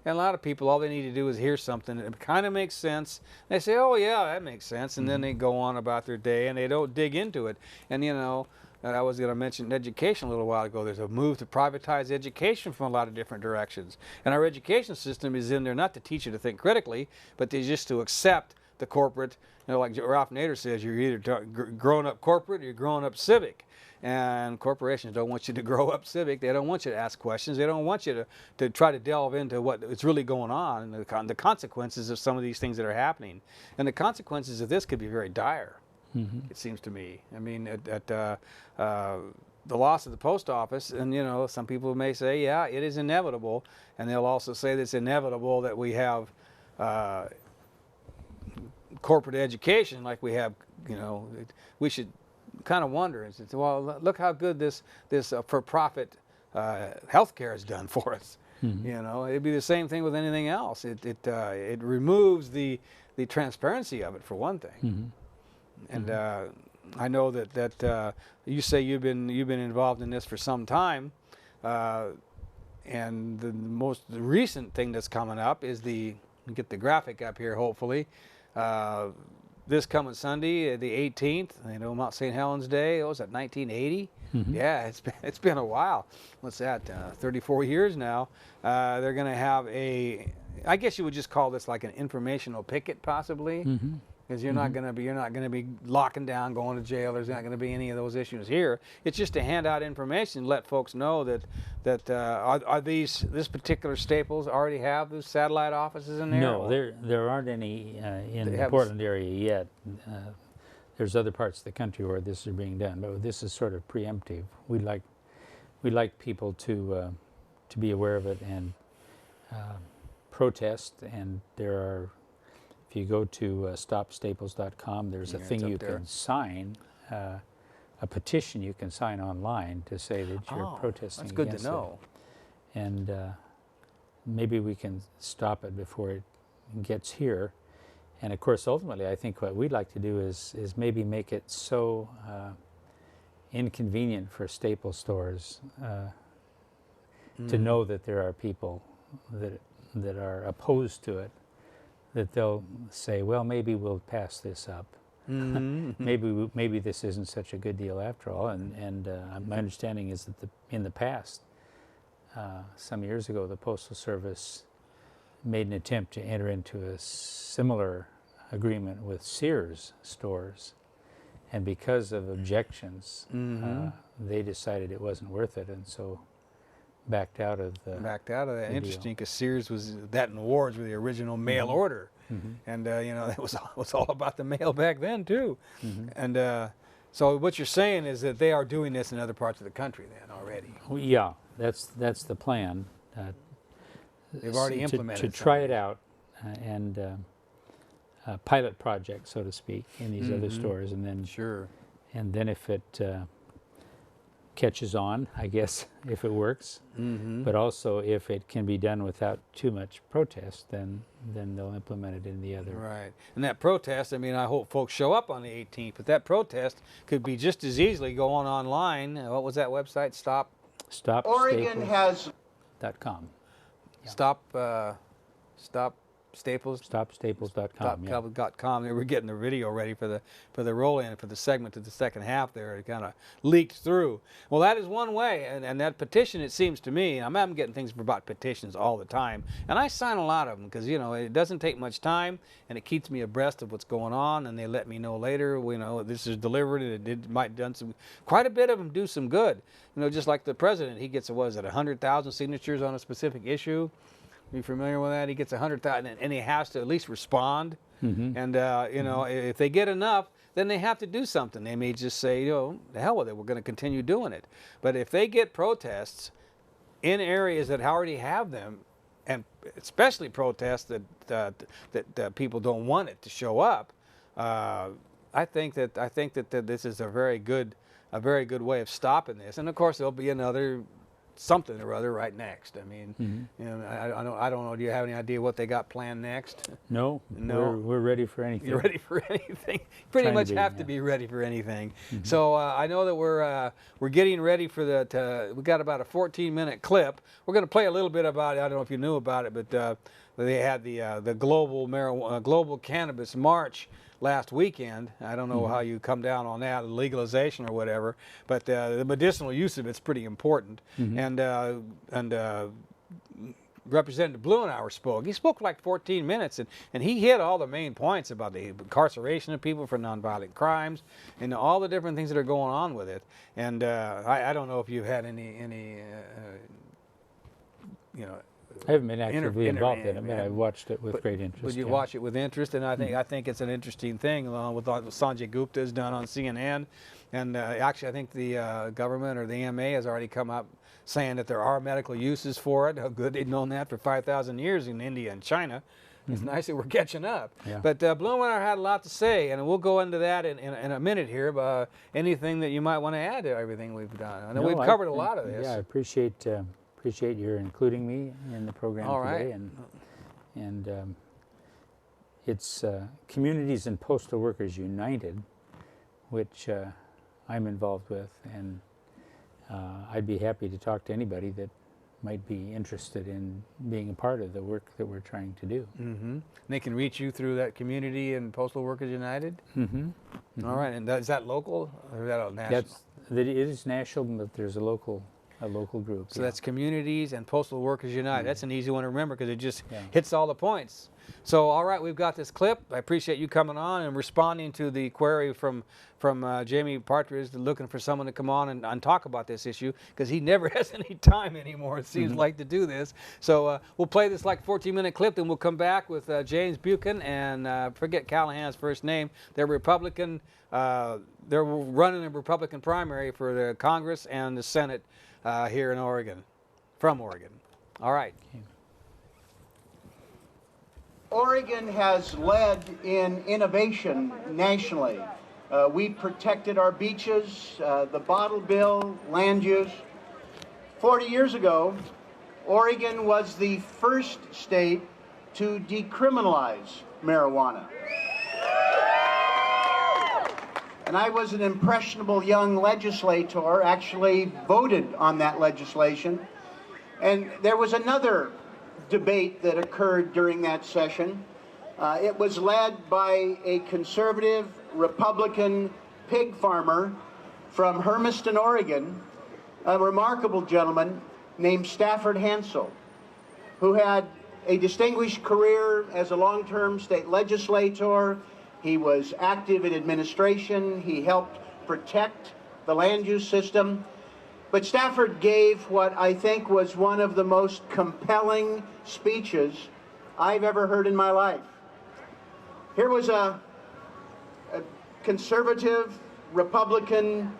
And a lot of people, all they need to do is hear something that kind of makes sense. They say, oh, yeah, that makes sense. And then they go on about their day, and they don't dig into it. And, I was going to mention education a little while ago. There's a move to privatize education from a lot of different directions. And our education system is in there not to teach you to think critically, but just to accept the corporate, like Ralph Nader says, you're either growing up corporate or you're growing up civic. And corporations don't want you to grow up civic. They don't want you to ask questions. They don't want you to try to delve into what is really going on and the consequences of some of these things that are happening. And the consequences of this could be very dire, it seems to me. I mean, the loss of the post office, and some people may say, yeah, it is inevitable. And they'll also say that it's inevitable that we have corporate education like we have, we should kind of wonder and say, well, look how good this for-profit healthcare has done for us. It'd be the same thing with anything else. It removes the transparency of it, for one thing. And I know that you say you've been involved in this for some time, and the most recent thing that's coming up is get the graphic up here, hopefully. This coming Sunday, the 18th, Mount St. Helens Day. What was that, 1980? Yeah, it's been a while. What's that? 34 years now. They're going to have I guess you would just call this like an informational picket, possibly, because you're not going to be locking down, going to jail. There's not going to be any of those issues here. It's just to hand out information, let folks know that are this particular Staples already have those satellite offices in there? No, there aren't any in the Portland area yet. There's other parts of the country where this is being done, but this is sort of preemptive. We'd like people to be aware of it and protest. And there are, if you go to stopstaples.com, there's a thing you can sign a petition you can sign online to say that you're protesting That's good against to know. it. And maybe we can stop it before it gets here. And of course, ultimately, I think what we'd like to do is maybe make it so inconvenient for staple stores to know that there are people that are opposed to it, that they'll say, well, maybe we'll pass this up. Maybe this isn't such a good deal after all. And my understanding is that in the past, some years ago, the Postal Service made an attempt to enter into a similar agreement with Sears stores, and because of objections, they decided it wasn't worth it, and so backed out of the the Interesting, deal. because Sears was that and Ward's were the original mail order, and that was all about the mail back then too. And so what you're saying is that they are doing this in other parts of the country then already. Well, yeah, that's the plan. They've already implemented to try it out and a pilot project, so to speak, in these other stores, and then Sure. and then if it catches on, I guess, if it works, but also if it can be done without too much protest, then they'll implement it in the other. Right. And that protest, I mean, I hope folks show up on the 18th, but that protest could be just as easily going online. What was that website? Oregon has StopStaples.com. Stop Staples. StopStaples.com. Yeah. .com. They were getting the video ready for the roll-in for the segment to the second half there. It kind of leaked through. Well, that is one way, and that petition, it seems to me, I'm getting things about petitions all the time, and I sign a lot of them because, it doesn't take much time, and it keeps me abreast of what's going on, and they let me know later, this is delivered, and it might done quite a bit of them do some good. Just like the president, he gets, 100,000 signatures on a specific issue. Are you familiar with that? He gets 100,000, and he has to at least respond. And if they get enough, then they have to do something. They may just say, the hell with it, we're going to continue doing it. But if they get protests in areas that already have them, and especially protests that people don't want it to show up, I think that this is a very good way of stopping this. And of course, there'll be another something or other right next. I mean, I don't know. Do you have any idea what they got planned next? No. We're ready for anything. You're ready for anything. Pretty much have to be ready for anything. So I know that we're getting ready for we got about a 14-minute clip. We're going to play a little bit about it. I don't know if you knew about it, but they had the global cannabis march last weekend. I don't know how you come down on that, legalization or whatever, but the medicinal use of it's pretty important. And Representative Blumenauer spoke. He spoke for like 14 minutes, and he hit all the main points about the incarceration of people for nonviolent crimes and all the different things that are going on with it. And I don't know if you've had any I haven't been actively involved in it, but I've watched it with great interest. Would you watch it with interest? And I think it's an interesting thing, along with what Sanjay Gupta has done on CNN. And actually, I think the government or the EMA has already come up saying that there are medical uses for it. How good they've known that for 5,000 years in India and China. It's nice that we're catching up. Yeah. But Blumenauer had a lot to say, and we'll go into that in a minute here. But anything that you might want to add to everything we've done? I know we've covered a lot of this. Yeah, I appreciate your including me in the program All today, right. and it's Communities and Postal Workers United, which I'm involved with, and I'd be happy to talk to anybody that might be interested in being a part of the work that we're trying to do. They can reach you through that Community and Postal Workers United? All right, and is that local or is that a national? It is national, but there's a local group. So that's Communities and Postal Workers United. That's an easy one to remember because it just Yeah. hits all the points. So, all right, we've got this clip. I appreciate you coming on and responding to the query from Jamie Partridge, looking for someone to come on and talk about this issue because he never has any time anymore, it seems like, to do this. So we'll play this like 14-minute clip, then we'll come back with James Buchan and forget Callahan's first name. They're Republican. They're running a Republican primary for the Congress and the Senate here in Oregon, from Oregon. All right. Okay. Oregon has led in innovation nationally. We protected our beaches, the bottle bill, land use. 40 years ago, Oregon was the first state to decriminalize marijuana. And I was an impressionable young legislator, actually voted on that legislation. And there was another debate that occurred during that session. It was led by a conservative Republican pig farmer from Hermiston, Oregon, a remarkable gentleman named Stafford Hansel, who had a distinguished career as a long-term state legislator. He was active in administration. He helped protect the land use system. But Stafford gave what I think was one of the most compelling speeches I've ever heard in my life. Here was a conservative Republican,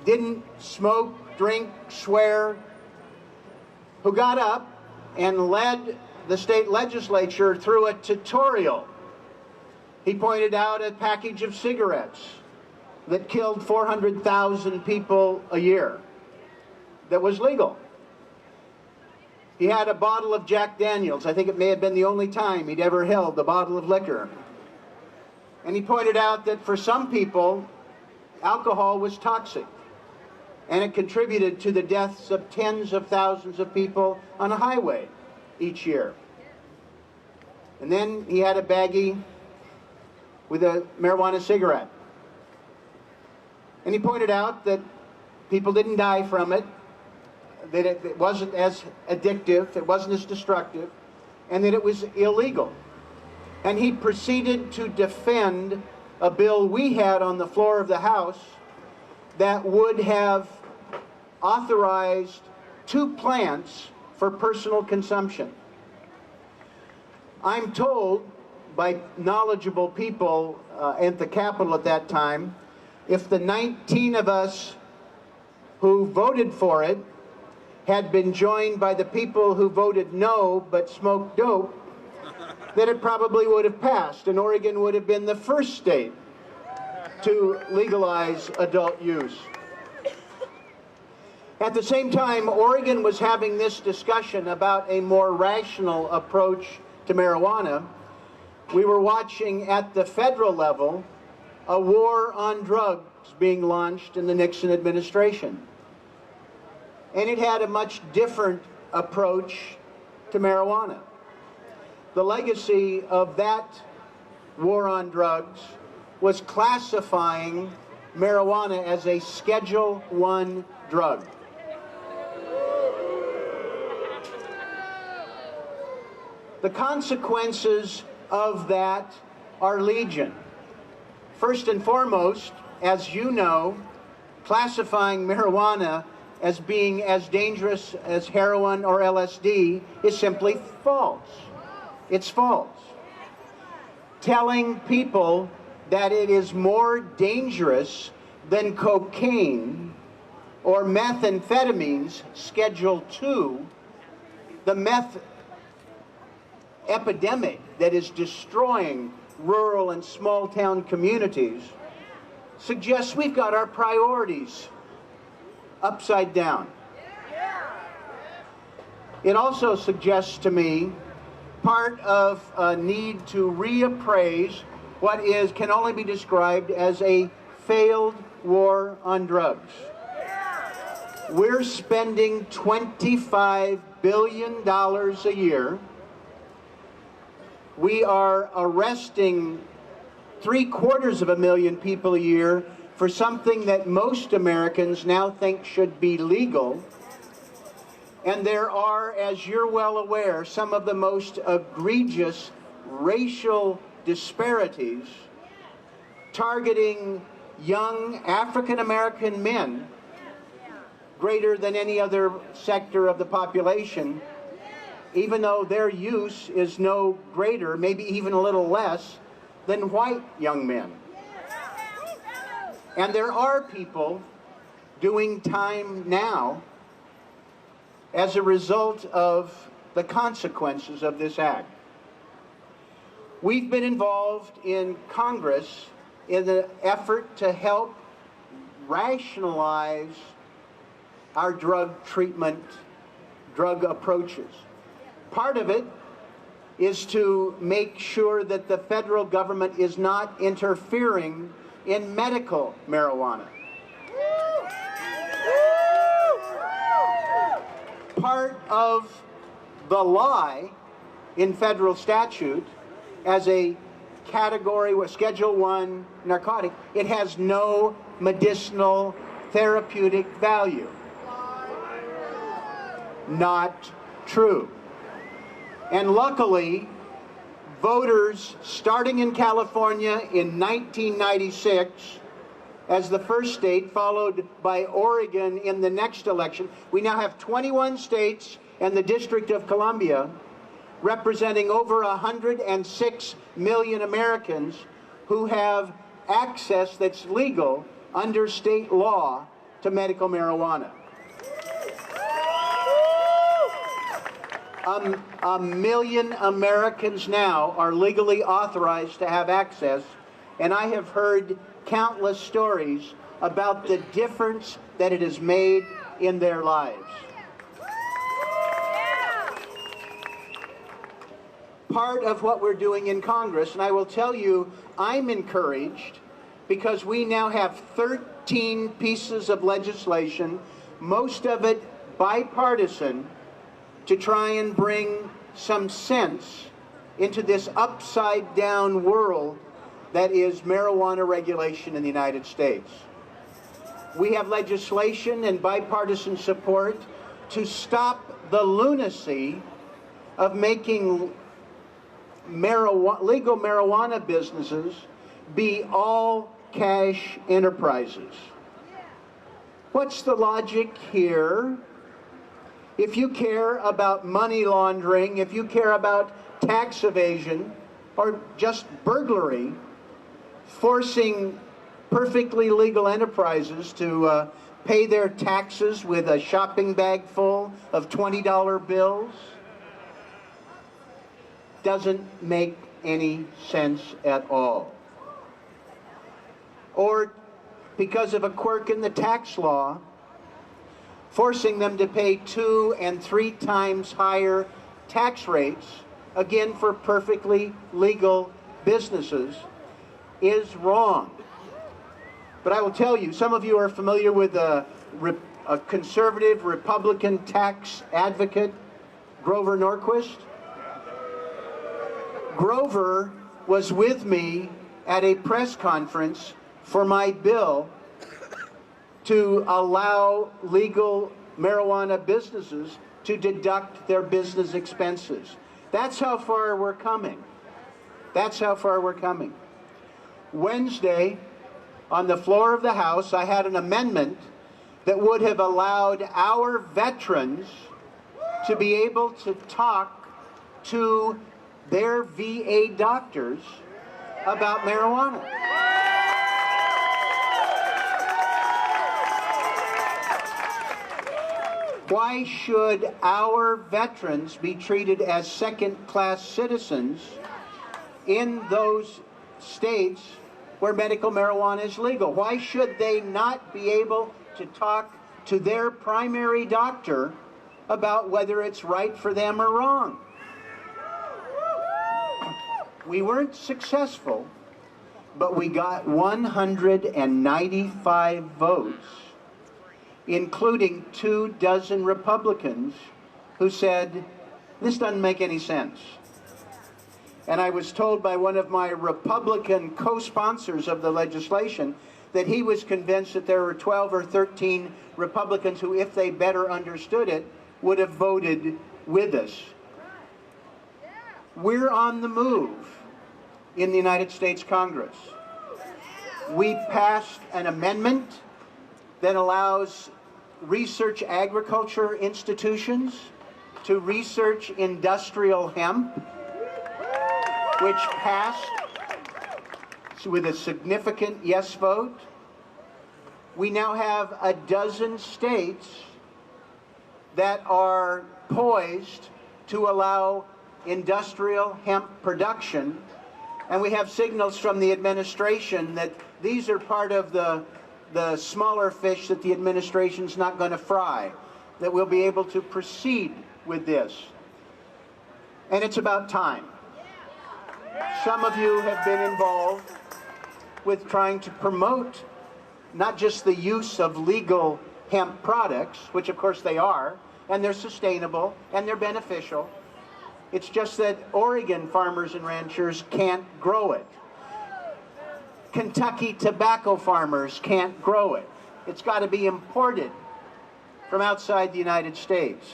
didn't smoke, drink, swear, who got up and led the state legislature through a tutorial. He pointed out a package of cigarettes that killed 400,000 people a year that was legal. He had a bottle of Jack Daniels. I think it may have been the only time he'd ever held a bottle of liquor. And he pointed out that for some people, alcohol was toxic, and it contributed to the deaths of tens of thousands of people on a highway each year. And then he had a baggie with a marijuana cigarette. And he pointed out that people didn't die from it, that it wasn't as addictive, it wasn't as destructive, and that it was illegal. And he proceeded to defend a bill we had on the floor of the House that would have authorized 2 plants for personal consumption. I'm told by knowledgeable people at the Capitol at that time, if the 19 of us who voted for it had been joined by the people who voted no but smoked dope, that it probably would have passed, and Oregon would have been the first state to legalize adult use. At the same time, Oregon was having this discussion about a more rational approach to marijuana. We were watching at the federal level a war on drugs being launched in the Nixon administration. And it had a much different approach to marijuana. The legacy of that war on drugs was classifying marijuana as a Schedule I drug. The consequences of that are legion. First and foremost, as you know, classifying marijuana as being as dangerous as heroin or LSD is simply false. It's false. Telling people that it is more dangerous than cocaine or methamphetamines, Schedule II, the meth epidemic that is destroying rural and small town communities, suggests we've got our priorities upside down. It also suggests to me part of a need to reappraise what can only be described as a failed war on drugs. We're spending $25 billion a year. We are arresting 750,000 people a year for something that most Americans now think should be legal. And there are, as you're well aware, some of the most egregious racial disparities targeting young African American men greater than any other sector of the population, even though their use is no greater, maybe even a little less, than white young men. And there are people doing time now as a result of the consequences of this act. We've been involved in Congress in the effort to help rationalize our drug treatment, drug approaches. Part of it is to make sure that the federal government is not interfering in medical marijuana. Part of the lie in federal statute as a category with Schedule I narcotic, it has no medicinal therapeutic value. Not true. And luckily, voters starting in California in 1996 as the first state, followed by Oregon in the next election. We now have 21 states and the District of Columbia representing over 106 million Americans who have access that's legal under state law to medical marijuana. A million Americans now are legally authorized to have access, and I have heard countless stories about the difference that it has made in their lives. Part of what we're doing in Congress, and I will tell you, I'm encouraged because we now have 13 pieces of legislation, most of it bipartisan, to try and bring some sense into this upside-down world that is marijuana regulation in the United States. We have legislation and bipartisan support to stop the lunacy of making legal marijuana businesses be all cash enterprises. What's the logic here? If you care about money laundering, if you care about tax evasion, or just burglary, forcing perfectly legal enterprises to pay their taxes with a shopping bag full of $20 bills doesn't make any sense at all. Or because of a quirk in the tax law, forcing them to pay 2 and 3 times higher tax rates, again for perfectly legal businesses, is wrong. But I will tell you, some of you are familiar with a conservative Republican tax advocate, Grover Norquist. Grover was with me at a press conference for my bill to allow legal marijuana businesses to deduct their business expenses. That's how far we're coming. That's how far we're coming. Wednesday, on the floor of the House, I had an amendment that would have allowed our veterans to be able to talk to their VA doctors about marijuana. Why should our veterans be treated as second-class citizens in those states where medical marijuana is legal? Why should they not be able to talk to their primary doctor about whether it's right for them or wrong? We weren't successful, but we got 195 votes, including 24 Republicans who said, this doesn't make any sense. And I was told by one of my Republican co-sponsors of the legislation that he was convinced that there were 12 or 13 Republicans who, if they better understood it, would have voted with us. We're on the move in the United States Congress. We passed an amendment that allows research agriculture institutions to research industrial hemp, which passed with a significant yes vote. We now have a dozen states that are poised to allow industrial hemp production And we have signals from the administration that these are part of the smaller fish that the administration's not going to fry, that we'll be able to proceed with this. And it's about time. Some of you have been involved with trying to promote not just the use of legal hemp products, which of course they are, and they're sustainable and they're beneficial. It's just that Oregon farmers and ranchers can't grow it. Kentucky tobacco farmers can't grow it. It's got to be imported from outside the United States.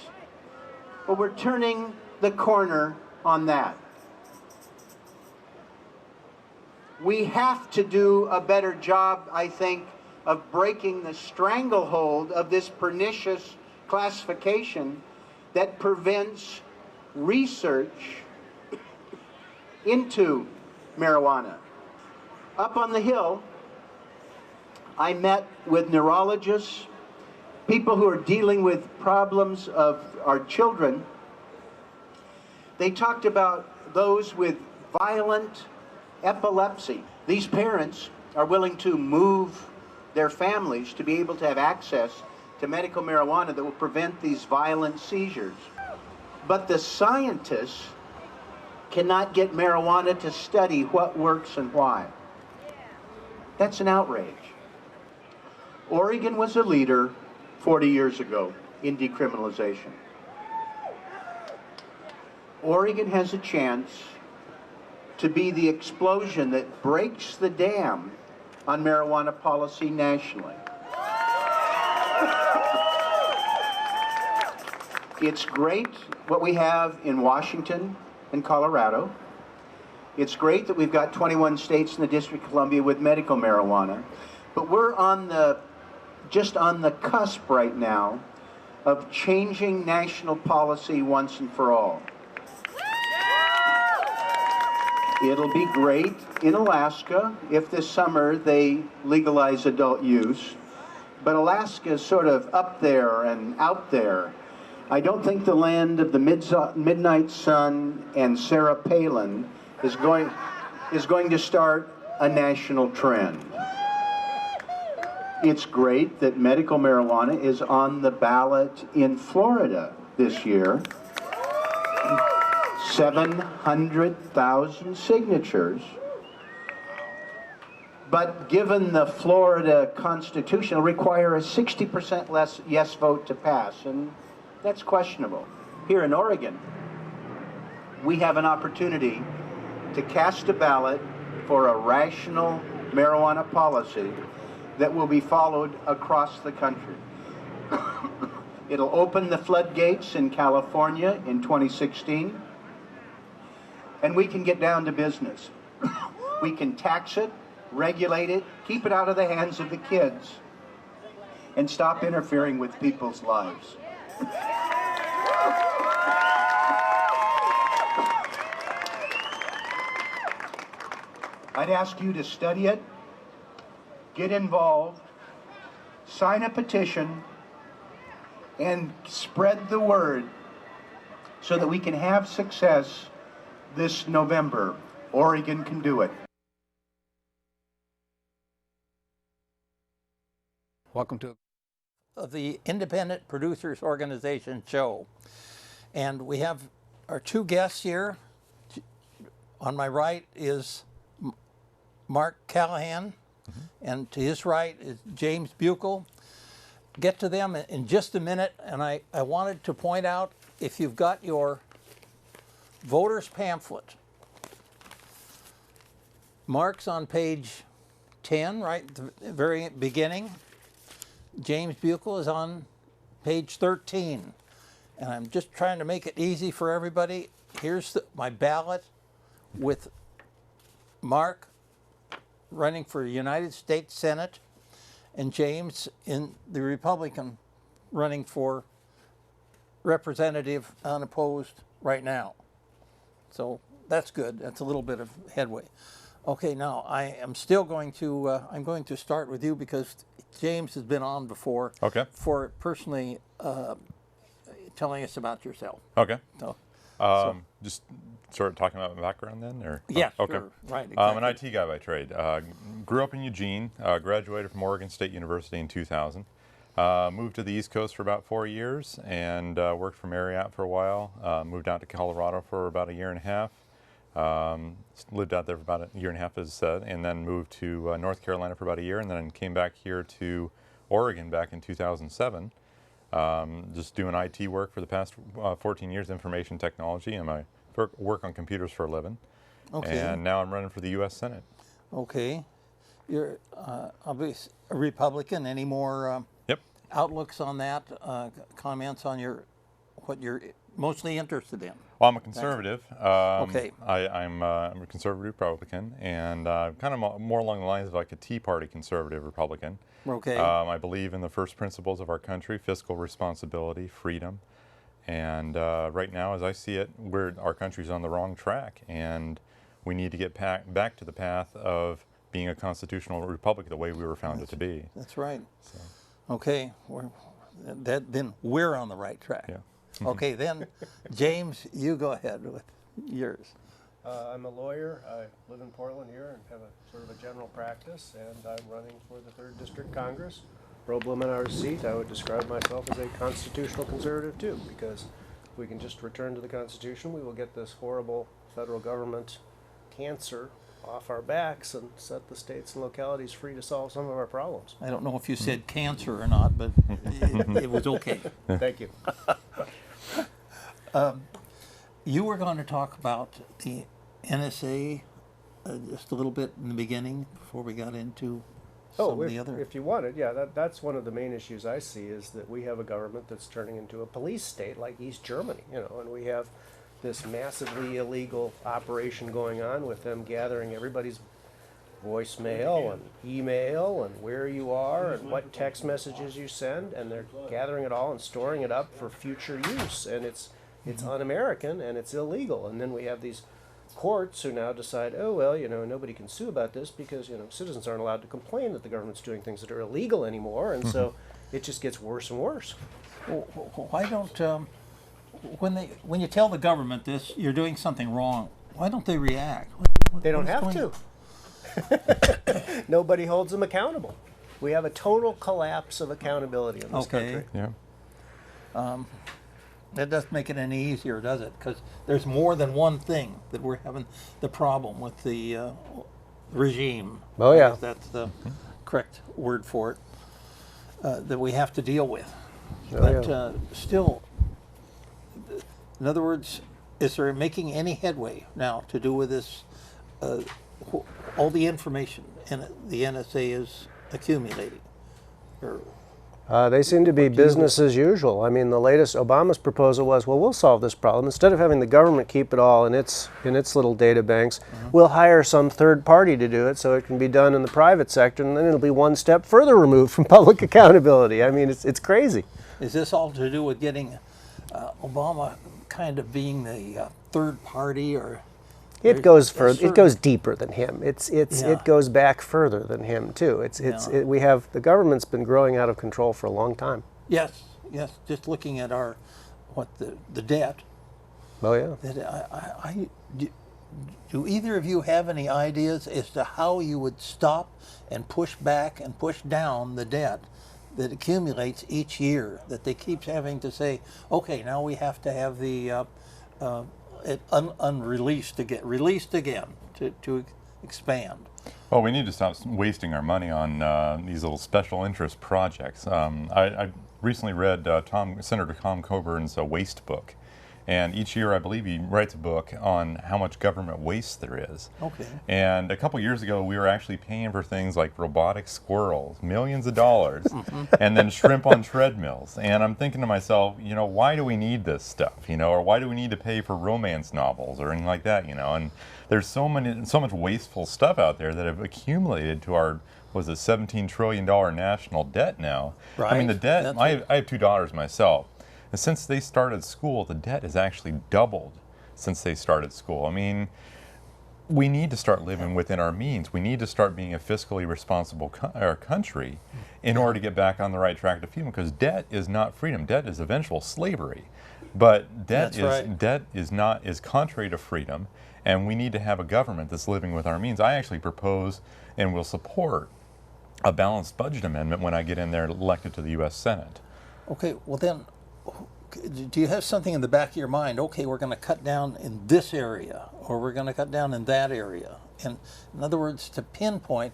But we're turning the corner on that. We have to do a better job, I think, of breaking the stranglehold of this pernicious classification that prevents research into marijuana. Up on the Hill, I met with neurologists, people who are dealing with problems of our children. They talked about those with violent epilepsy. These parents are willing to move their families to be able to have access to medical marijuana that will prevent these violent seizures. But the scientists cannot get marijuana to study what works and why. That's an outrage. Oregon was a leader 40 years ago in decriminalization. Oregon has a chance to be the explosion that breaks the dam on marijuana policy nationally. It's great what we have in Washington and Colorado. It's great that we've got 21 states in the District of Columbia with medical marijuana. But we're just on the cusp right now of changing national policy once and for all. It'll be great in Alaska if this summer they legalize adult use. But Alaska is sort of up there and out there. I don't think the land of the midnight sun and Sarah Palin is going to start a national trend. It's great that medical marijuana is on the ballot in Florida this year. 700,000 signatures. But given the Florida Constitution, it'll require a 60% less yes vote to pass, and that's questionable. Here in Oregon, we have an opportunity to cast a ballot for a rational marijuana policy that will be followed across the country. It'll open the floodgates in California in 2016, and we can get down to business. We can tax it, regulate it, keep it out of the hands of the kids, and stop interfering with people's lives. I'd ask you to study it, get involved, sign a petition, and spread the word so that we can have success this November. Oregon can do it. Welcome to Of the Independent Producers Organization show. And we have our two guests here. On my right is Mark Callahan, and to his right is James Buechel. Get to them in just a minute, and I wanted to point out, if you've got your voter's pamphlet, Mark's on page 10, right at the very beginning. James Buechel is on page 13. And I'm just trying to make it easy for everybody. Here's my ballot with Mark running for United States Senate and James in the Republican running for representative unopposed right now. So that's good. That's a little bit of headway. Okay, now I am still going to, I'm going to start with you because James has been on before. Okay. For personally telling us about yourself. Okay. So, Just start talking about my background then, or? Yeah, Oh, okay. sure. Right, I'm an exactly. IT guy by trade. Grew up in Eugene, graduated from Oregon State University in 2000. Moved to the East Coast for about 4 years and worked for Marriott for a while. Moved out to Colorado for about a year and a half. Lived out there for about a year and a half, as said, and then moved to North Carolina for about a year, and then came back here to Oregon back in 2007. Just doing IT work for the past 14 years, information technology, and I work on computers for a living. Okay. And now I'm running for the U.S. Senate. Okay. You're obviously a Republican. Any more Yep. outlooks on that? Comments on what you're mostly interested in? Well, I'm a conservative. Okay. I'm a conservative Republican, and kind of more along the lines of like a Tea Party conservative Republican. Okay. I believe in the first principles of our country: fiscal responsibility, freedom. And right now, as I see it, our country's on the wrong track, and we need to get back to the path of being a constitutional republic the way we were founded to be. That's right. Okay. Then we're on the right track. Yeah. Okay, then, James, you go ahead with yours. I'm a lawyer. I live in Portland here and have a sort of a general practice, and I'm running for the 3rd District Congress. Pro Blumenauer seat, I would describe myself as a constitutional conservative too, because if we can just return to the Constitution, we will get this horrible federal government cancer off our backs and set the states and localities free to solve some of our problems. I don't know if you said cancer or not, but it was okay. Thank you. You were going to talk about the NSA just a little bit in the beginning before we got into some of the other. If you wanted, yeah, that's one of the main issues I see is that we have a government that's turning into a police state like East Germany, and we have this massively illegal operation going on with them gathering everybody's voicemail and email and where you are and what text messages you send, and they're gathering it all and storing it up for future use, and it's un-American and it's illegal. And then we have these courts who now decide, oh well, nobody can sue about this because citizens aren't allowed to complain that the government's doing things that are illegal anymore, and so it just gets worse and worse. Why don't when you tell the government this, you're doing something wrong, why don't they react? They don't have to. Nobody holds them accountable. We have a total collapse of accountability in this country. Yeah. That doesn't make it any easier, does it? Because there's more than one thing that we're having the problem with the regime. Oh, yeah. That's the correct word for it, that we have to deal with. Oh, But yeah. still, in other words, is there making any headway now to do with this, all the information the NSA is accumulating? Or, They seem to be business as usual. I mean, the latest Obama's proposal was, well, we'll solve this problem. Instead of having the government keep it all in its little data banks, we'll hire some third party to do it so it can be done in the private sector, and then it'll be one step further removed from public accountability. I mean, it's crazy. is this all to do with getting Obama kind of being the third party, or It goes further. certain- It goes deeper than him. Yeah. It goes back further than him too. Yeah. We have the government's been growing out of control for a long time. Yes, just looking at the debt. Oh yeah. That do either of you have any ideas as to how you would stop and push back and push down the debt that accumulates each year, that they keep having to say, okay, now we have to have the it unreleased to get released again to expand? Well, we need to stop wasting our money on these little special interest projects. I recently read Senator Tom Coburn's Waste Book. And each year, I believe he writes a book on how much government waste there is. Okay. And a couple years ago, we were actually paying for things like robotic squirrels, millions of dollars, and then shrimp on treadmills. And I'm thinking to myself, why do we need this stuff? Or why do we need to pay for romance novels or anything like that? And there's so much wasteful stuff out there that have accumulated to our, $17 trillion national debt now. I mean, the debt. That's I have 2 daughters myself. And since they started school, the debt has actually doubled since they started school. I mean, we need to start living within our means. We need to start being a fiscally responsible country in order to get back on the right track to freedom, because debt is not freedom. Debt is eventual slavery. But debt is contrary to freedom, and we need to have a government that's living with our means. I actually propose and will support a balanced budget amendment when I get in there elected to the U.S. Senate. Okay, well then, do you have something in the back of your mind? Okay, we're going to cut down in this area, or we're going to cut down in that area. And in other words, to pinpoint,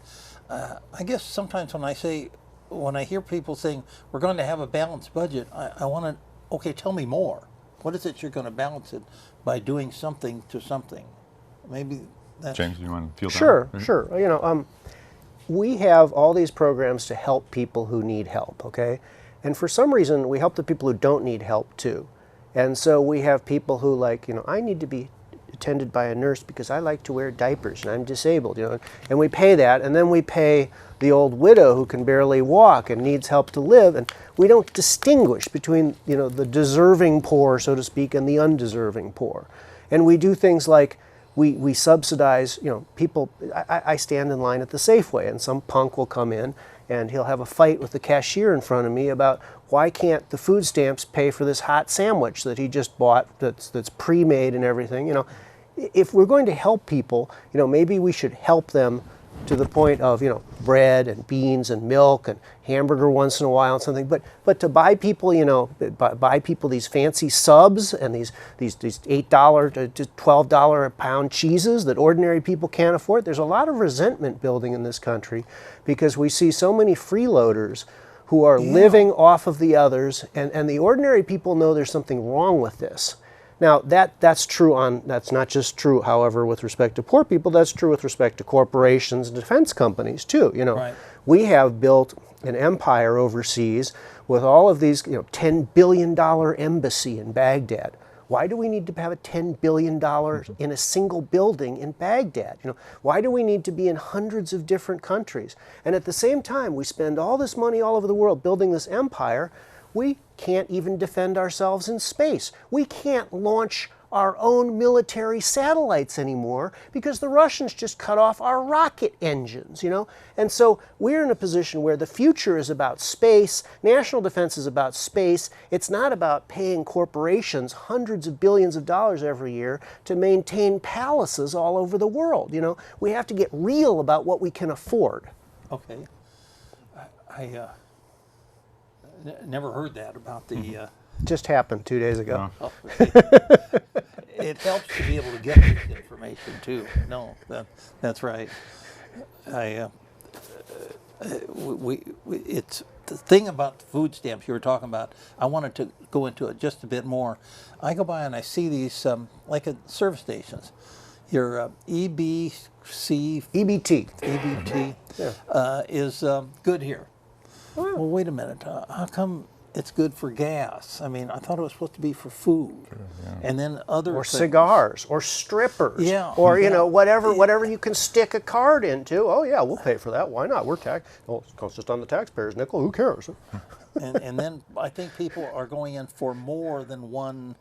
I guess sometimes when I hear people saying we're going to have a balanced budget, I want to, okay, tell me more. What is it you're going to balance it by doing something to something? Maybe that's... James, you want to feel that? Sure, sure. You know, we have all these programs to help people who need help, okay? And for some reason, we help the people who don't need help too. And so we have people who I need to be attended by a nurse because I like to wear diapers and I'm disabled, and we pay that, and then we pay the old widow who can barely walk and needs help to live, and we don't distinguish between, the deserving poor, so to speak, and the undeserving poor. And we do things like we subsidize, people. I stand in line at the Safeway, and some punk will come in and he'll have a fight with the cashier in front of me about why can't the food stamps pay for this hot sandwich that he just bought that's pre-made and everything. If we're going to help people, maybe we should help them to the point of, bread and beans and milk and hamburger once in a while and something. But to buy people, buy people these fancy subs and these $8 to $12 a pound cheeses that ordinary people can't afford, there's a lot of resentment building in this country because we see so many freeloaders who are living off of the others, and the ordinary people know there's something wrong with this. Now, that's not just true, however, with respect to poor people, that's true with respect to corporations and defense companies too. Right. We have built an empire overseas with all of these, $10 billion embassy in Baghdad. Why do we need to have a $10 billion in a single building in Baghdad? Why do we need to be in hundreds of different countries? And at the same time, we spend all this money all over the world building this empire. We can't even defend ourselves in space. We can't launch our own military satellites anymore because the Russians just cut off our rocket engines, And so we're in a position where the future is about space, national defense is about space. It's not about paying corporations hundreds of billions of dollars every year to maintain palaces all over the world, We have to get real about what we can afford. Okay. I never heard that about the... Just happened 2 days ago. Oh, it helps to be able to get this information too. No, that's right. It's the thing about the food stamps you were talking about. I wanted to go into it just a bit more. I go by and I see these like at service stations. Your EBT is good here. Well, wait a minute. How come it's good for gas? I mean, I thought it was supposed to be for food, and then other or things. Cigars, or strippers, or whatever you can stick a card into. Oh yeah, we'll pay for that. Why not? We're it's just on the taxpayer's nickel. Who cares? and then I think people are going in for more than one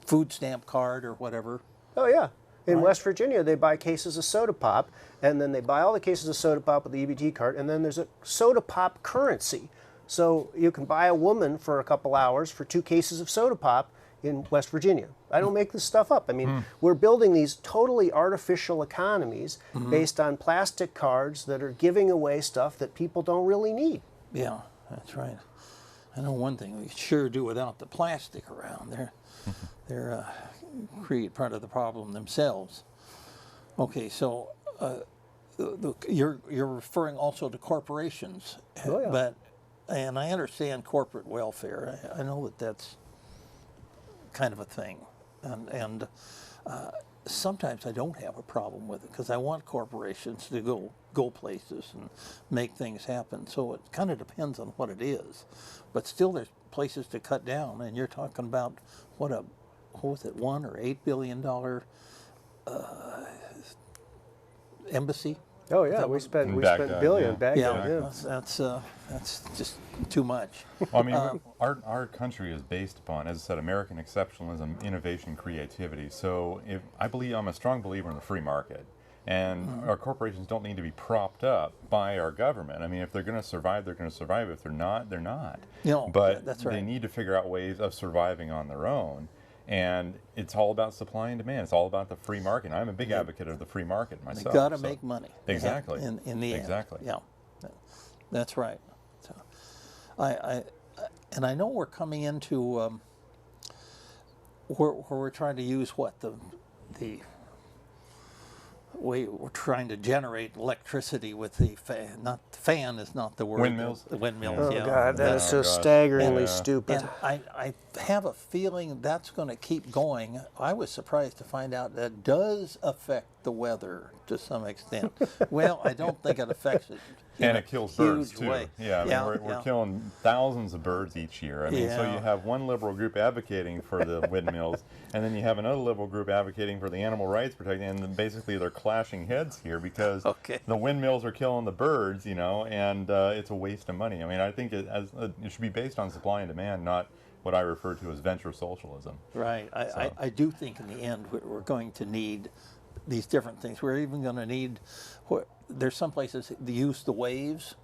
food stamp card or whatever. Oh yeah. In West Virginia, they buy cases of soda pop, and then they buy all the cases of soda pop with the EBT card, and then there's a soda pop currency. So you can buy a woman for a couple hours for 2 cases of soda pop in West Virginia. I don't make this stuff up. I mean, we're building these totally artificial economies based on plastic cards that are giving away stuff that people don't really need. Yeah, that's right. I know one thing, we sure do without the plastic around there. They're create part of the problem themselves. Okay, so you're referring also to corporations, and I understand corporate welfare. I know that's kind of a thing, and sometimes I don't have a problem with it because I want corporations to go places and make things happen. So it kind of depends on what it is, but still there's places to cut down, and you're talking about what was it, $1 or $8 billion embassy? Oh yeah, we spent Baghdad, billion yeah. Baghdad. Yeah, that's just too much. Well, I mean, our country is based upon, as I said, American exceptionalism, innovation, creativity. So I'm a strong believer in the free market. And our corporations don't need to be propped up by our government. I mean, if they're going to survive, they're going to survive. If they're not, they're not. No, but that's they right. need to figure out ways of surviving on their own. And it's all about supply and demand. It's all about the free market. I'm a big advocate of the free market myself. They got to so- make money. Exactly. In the end. Exactly. Yeah, that's right. So, and I know we're coming into where we're trying to use the we're trying to generate electricity with the fan. Not fan is not the word. Windmills? The windmills. Oh yeah. God, that is so gosh. staggeringly Yeah. stupid. And I have a feeling that's going to keep going. I was surprised to find out that does affect the weather to some extent. Well, I don't think it affects it. in And a it kills huge birds too. way. Yeah, I mean, we're killing thousands of birds each year. I mean, so Yeah. you have one liberal group advocating for the windmills, and then you have another liberal group advocating for the animal rights protection, and then basically they're clashing heads here because Okay. the windmills are killing the birds, and it's a waste of money. I mean, I think it should be based on supply and demand, not what I refer to as venture socialism. Right. I do think in the end we're going to need these different things. We're even going to need. There's some places that use the waves.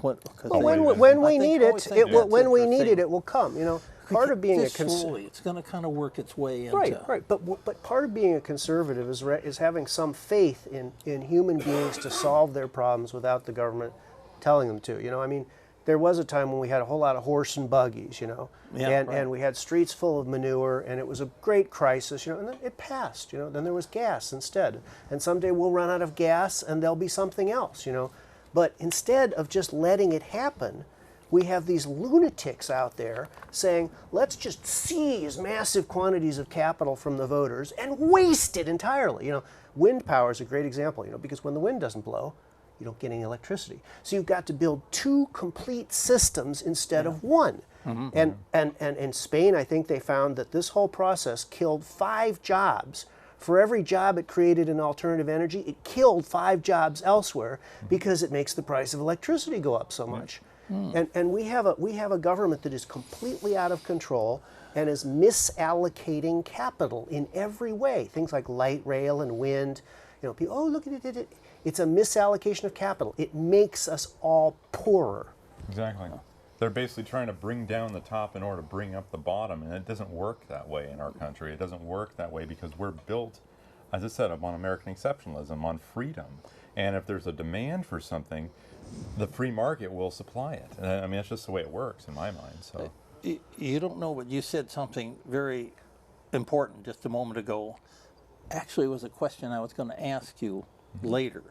When When we need it, when we need it, it will come. You know, part of being just slowly, it's going to kind of work its way into. right. But part of being a conservative is having some faith in human beings to solve their problems without the government telling them to. You know, I mean, there was a time when we had a whole lot of horse and buggies. You know, Yeah, and we had streets full of manure, and it was a great crisis. You know, and then it passed. You know, then there was gas instead, and someday we'll run out of gas, and there'll be something else. You know. But instead of just letting it happen, we have these lunatics out there saying, let's just seize massive quantities of capital from the voters and waste it entirely. You know, wind power is a great example, because when the wind doesn't blow, you don't get any electricity. So you've got to build two complete systems instead of one. And in Spain, I think they found that this whole process killed 5 jobs. For every job it created in alternative energy, it killed 5 jobs elsewhere because it makes the price of electricity go up so much. And we have a government that is completely out of control and is misallocating capital in every way. Things like light rail and wind. People, oh, look at it. It's a misallocation of capital. It makes us all poorer. Exactly. They're basically trying to bring down the top in order to bring up the bottom, and it doesn't work that way in our country. It doesn't work that way because we're built, as I said, on American exceptionalism, on freedom. And if there's a demand for something, the free market will supply it. And I mean, that's just the way it works in my mind. So You don't know, but you said something very important just a moment ago. Actually, it was a question I was going to ask you later.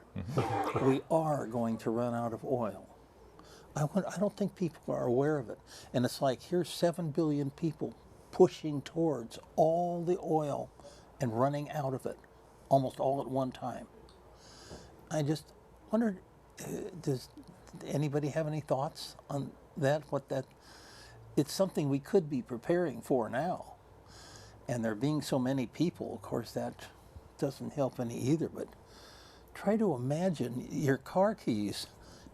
We are going to run out of oil. I don't think people are aware of it. And it's like, here's 7 billion people pushing towards all the oil and running out of it, almost all at one time. I just wondered, does anybody have any thoughts on that? It's something we could be preparing for now. And there being so many people, of course, that doesn't help any either. But try to imagine your car keys.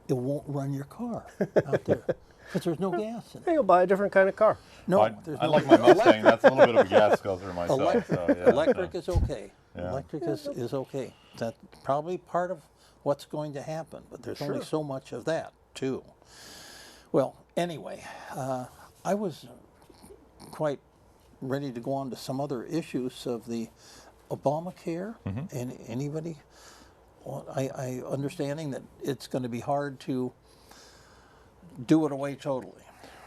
It won't run your car out there because there's no gas in it. Hey, you'll buy a different kind of car. No, I there's I no like my Mustang. That's a little bit of a gas guzzler myself. Electric is okay. Yeah. Electric is okay. That's probably part of what's going to happen, but there's only so much of that too. Well, anyway, I was quite ready to go on to some other issues of the Obamacare. And anybody? Well, I understanding that it's going to be hard to do it away totally.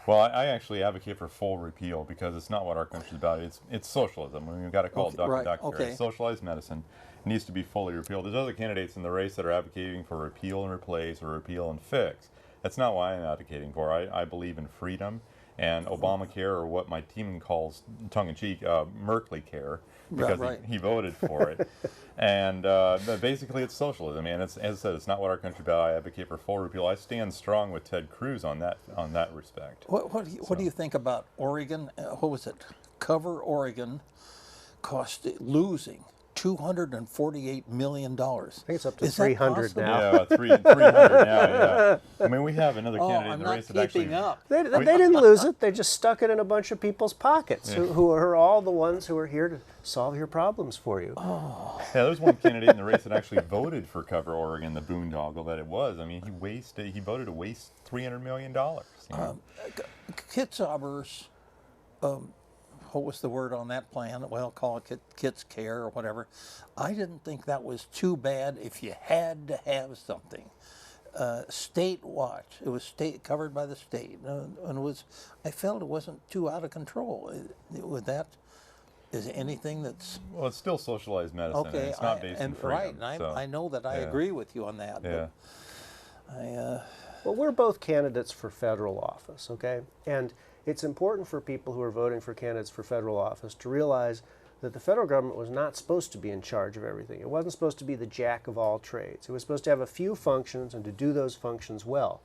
Well, I actually advocate for full repeal because it's not what our country's about. It's socialism. I mean, we've got to call it right, Dr. okay. Socialized medicine needs to be fully repealed. There's other candidates in the race that are advocating for repeal and replace or repeal and fix. That's not what I'm advocating for. I believe in freedom. And Obamacare, or what my team calls, tongue-in-cheek, Merkley Care, because Right. he voted for it. And but basically, it's socialism. And it's, as I said, it's not what our country's about. I advocate for full repeal. I stand strong with Ted Cruz on that respect. What do you think about Oregon? What was it? Cover Oregon losing $248 million. I think it's up to 300 now. Yeah, about 300 now. Yeah. I mean, we have another candidate I'm in the not race that actually. keeping up. They didn't lose it. They just stuck it in a bunch of people's pockets, who are all the ones who are here to solve your problems for you. Yeah, there's one candidate in the race that actually voted for Cover Oregon, the boondoggle that it was. I mean, he voted to waste $300 million. You know? Kitzhaber's, what was the word on that plan? Well, call it Kids Care or whatever. I didn't think that was too bad if you had to have something. State watch. It was covered by the state, and I felt it wasn't too out of control. With that, is anything that's Well, it's still socialized medicine. And okay? it's not based in freedom. Right, and so, I know that I yeah. agree with you on that. Yeah. But Well, we're both candidates for federal office, okay? And it's important for people who are voting for candidates for federal office to realize that the federal government was not supposed to be in charge of everything. It wasn't supposed to be the jack of all trades. It was supposed to have a few functions and to do those functions well.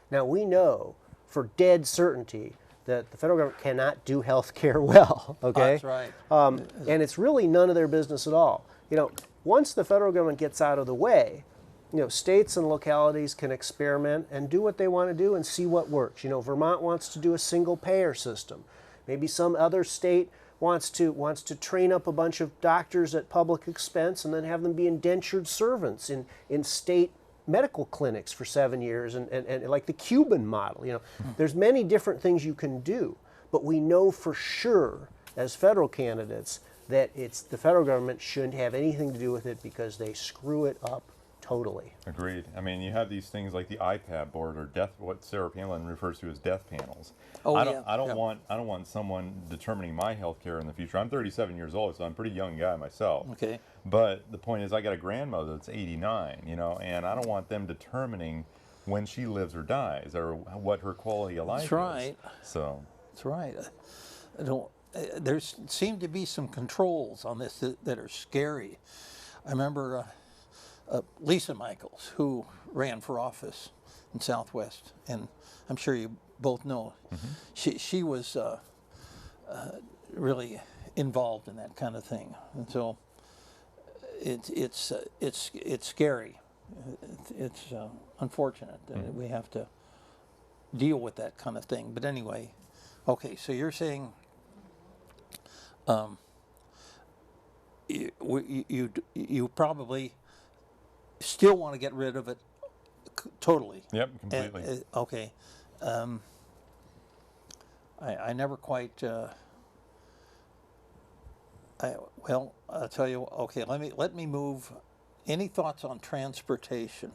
Now, we know for dead certainty that the federal government cannot do health care well, okay? That's right. And it's really none of their business at all. You know, once the federal government gets out of the way, you know, states and localities can experiment and do what they want to do and see what works. You know, Vermont wants to do a single payer system. Maybe some other state wants to train up a bunch of doctors at public expense and then have them be indentured servants in state medical clinics for 7 years and like the Cuban model. You know, there's many different things you can do, but we know for sure as federal candidates that the federal government shouldn't have anything to do with it because they screw it up totally. Agreed. I mean, you have these things like the IPAB board or what Sarah Palin refers to as death panels. Oh, I yeah. don't want someone determining my health care in the future. I'm 37 years old, so I'm a pretty young guy myself. Okay. But the point is, I got a grandmother that's 89, you know, and I don't want them determining when she lives or dies or what her quality of life That's right. is. So. That's right. There seem to be some controls on this that are scary. I remember Lisa Michaels, who ran for office in Southwest, and I'm sure you both know, she was really involved in that kind of thing, and so it's scary. It's unfortunate that we have to deal with that kind of thing. But anyway, okay. So you're saying you probably still want to get rid of it totally. Yep, completely. Okay. I never quite. Well, I'll tell you. Okay, let me move. Any thoughts on transportation?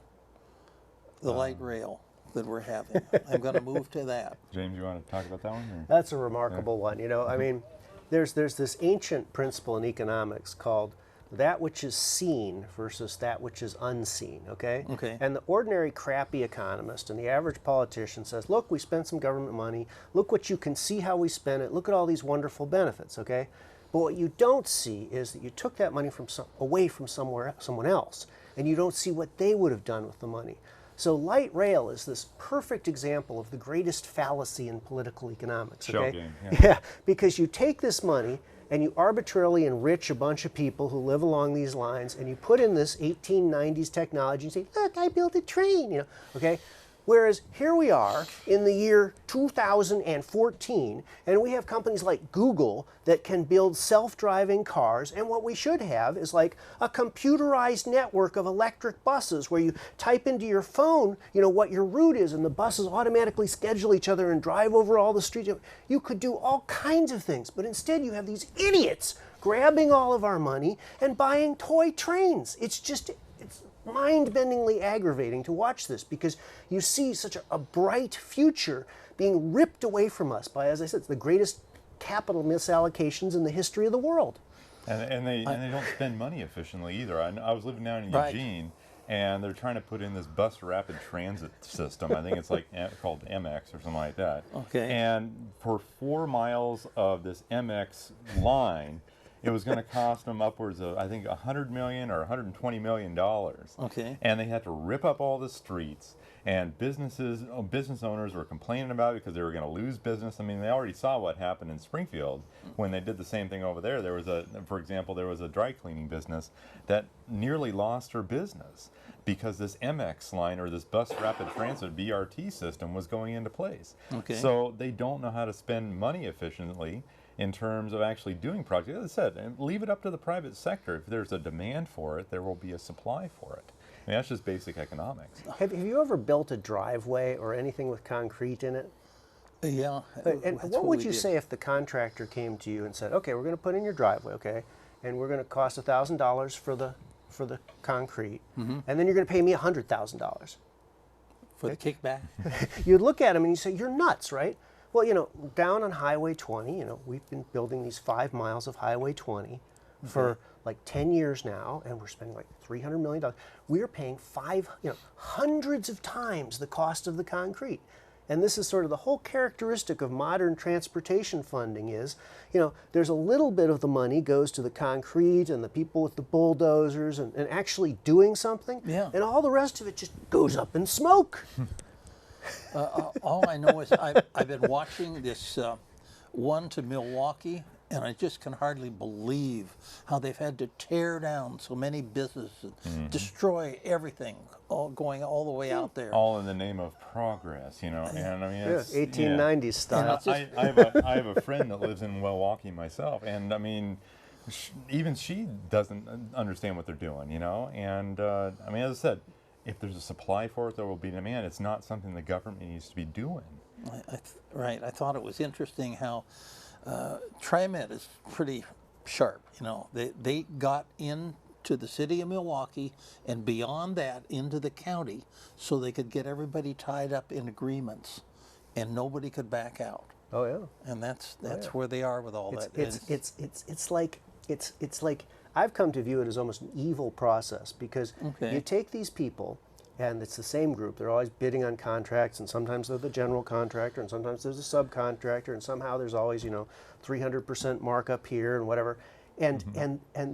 The light rail that we're having. I'm going to move to that. James, you want to talk about that one? Or? That's a remarkable one. You know, I mean, there's this ancient principle in economics called that which is seen versus that which is unseen, okay? Okay. And the ordinary crappy economist and the average politician says, look, we spent some government money. Look what you can see how we spent it. Look at all these wonderful benefits, okay? But what you don't see is that you took that money away from someone else, and you don't see what they would have done with the money. So light rail is this perfect example of the greatest fallacy in political economics, okay? Shell game, Yeah, because you take this money and you arbitrarily enrich a bunch of people who live along these lines, and you put in this 1890s technology and say, look, I built a train, you know, okay? Whereas here we are in the year 2014, and we have companies like Google that can build self-driving cars, and what we should have is like a computerized network of electric buses where you type into your phone, you know, what your route is, and the buses automatically schedule each other and drive over all the streets. You could do all kinds of things, but instead you have these idiots grabbing all of our money and buying toy trains. It's mind-bendingly aggravating to watch this because you see such a bright future being ripped away from us by, as I said, the greatest capital misallocations in the history of the world. And they don't spend money efficiently either. I was living down in Right. Eugene, and they're trying to put in this bus rapid transit system. I think it's like called MX or something like that. Okay. And for 4 miles of this MX line, it was going to cost them upwards of, I think, $100 million or $120 million. Okay. And they had to rip up all the streets And business owners were complaining about it because they were going to lose business. I mean, they already saw what happened in Springfield when they did the same thing over there. For example, there was a dry cleaning business that nearly lost her business because this MX line, or this bus rapid transit BRT system, was going into place. Okay. So they don't know how to spend money efficiently in terms of actually doing projects. As I said, and leave it up to the private sector. If there's a demand for it, there will be a supply for it. I mean, that's just basic economics. Have you ever built a driveway or anything with concrete in it? Yeah. And that's what would we you did. say if the contractor came to you and said, "Okay, we're going to put in your driveway, okay, and we're going to cost $1,000 for the concrete, and then you're going to pay me $100,000." For the kickback? You'd look at him and you say, "You're nuts, right?" Well, down on Highway 20, we've been building these 5 miles of Highway 20 for like 10 years now, and we're spending like $300 million. We're paying hundreds of times the cost of the concrete. And this is sort of the whole characteristic of modern transportation funding is, there's a little bit of the money goes to the concrete and the people with the bulldozers and actually doing something. Yeah. And all the rest of it just goes up in smoke. All I know is I've been watching this one to Milwaukee, and I just can hardly believe how they've had to tear down so many businesses, destroy everything, going all the way out there. All in the name of progress, And I mean, it's 1890s yeah. style. I have a friend that lives in Milwaukee myself, and I mean, even she doesn't understand what they're doing, And I mean, as I said, if there's a supply for it, there will be demand. It's not something the government needs to be doing. Right. I thought it was interesting how TriMet is pretty sharp. They got into the city of Milwaukee and beyond that into the county so they could get everybody tied up in agreements and nobody could back out. Oh yeah. And that's where they are with all that. It's like I've come to view it as almost an evil process because Okay. you take these people and it's the same group. They're always bidding on contracts, and sometimes they're the general contractor, and sometimes there's a subcontractor, and somehow there's always 300% markup here and whatever, and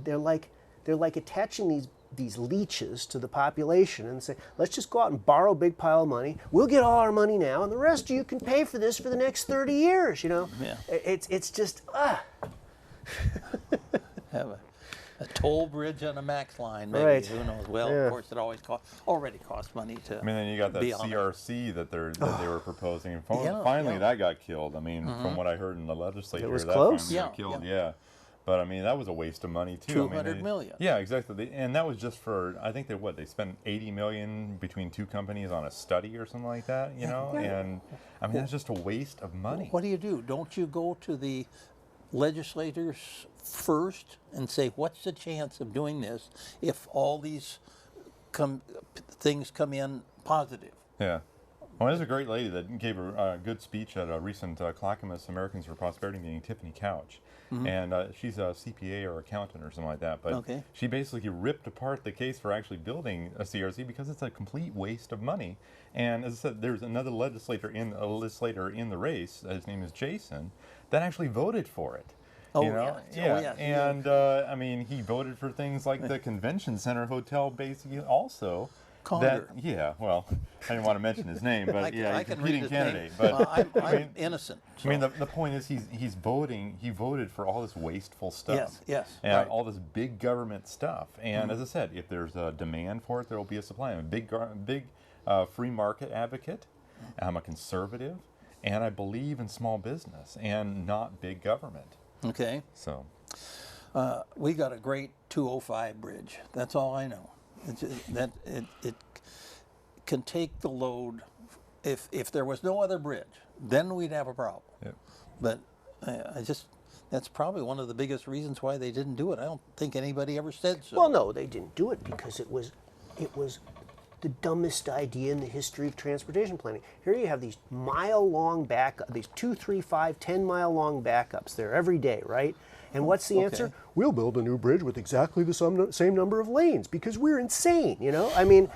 they're like attaching these leeches to the population and say, let's just go out and borrow a big pile of money. We'll get all our money now, and the rest of you can pay for this for the next 30 years. Yeah. It's just Have a toll bridge on a MAX line, maybe. Right. Who knows? Well, Yeah. of course, it already costs money to. I mean, then you got that be on it. CRC that they were proposing, and Yeah, finally yeah. that got killed. I mean, from what I heard in the legislature, It was that close? finally got Yeah, killed. yeah. Yeah. But I mean, that was a waste of money too. I mean, 200 million. Yeah, exactly. And that was just for, I think they spent 80 million between two companies on a study or something like that. And I mean, that's just a waste of money. What do? Don't you go to the legislators first and say, what's the chance of doing this if all these things come in positive? Yeah. Well, there's a great lady that gave a good speech at a recent Clackamas Americans for Prosperity meeting, Tiffany Couch. And she's a CPA or accountant or something like that. But Okay. she basically ripped apart the case for actually building a CRC because it's a complete waste of money. And as I said, there's another legislator in the race, his name is Jason, that actually voted for it. Oh, you know? yeah. Oh, yeah. And I mean, he voted for things like the convention center hotel basically also. Conger. Yeah, well, I didn't want to mention his name, but I yeah, can he's a read competing his candidate. name. But I'm innocent. I mean, so- the point is he voted for all this wasteful stuff. Yes, And right. all this big government stuff. And as I said, if there's a demand for it, there will be a supply. I'm a big free market advocate. I'm a conservative. And I believe in small business and not big government. Okay. So, We got a great 205 bridge. That's all I know. It can take the load. If there was no other bridge, then we'd have a problem. yep. But that's probably one of the biggest reasons why they didn't do it. I don't think anybody ever said so. Well, no, they didn't do it because it was the dumbest idea in the history of transportation planning. Here you have these mile-long these 2, 3, 5, 10-mile-long backups there every day, right? And what's the answer? We'll build a new bridge with exactly the same number of lanes because we're insane, I mean,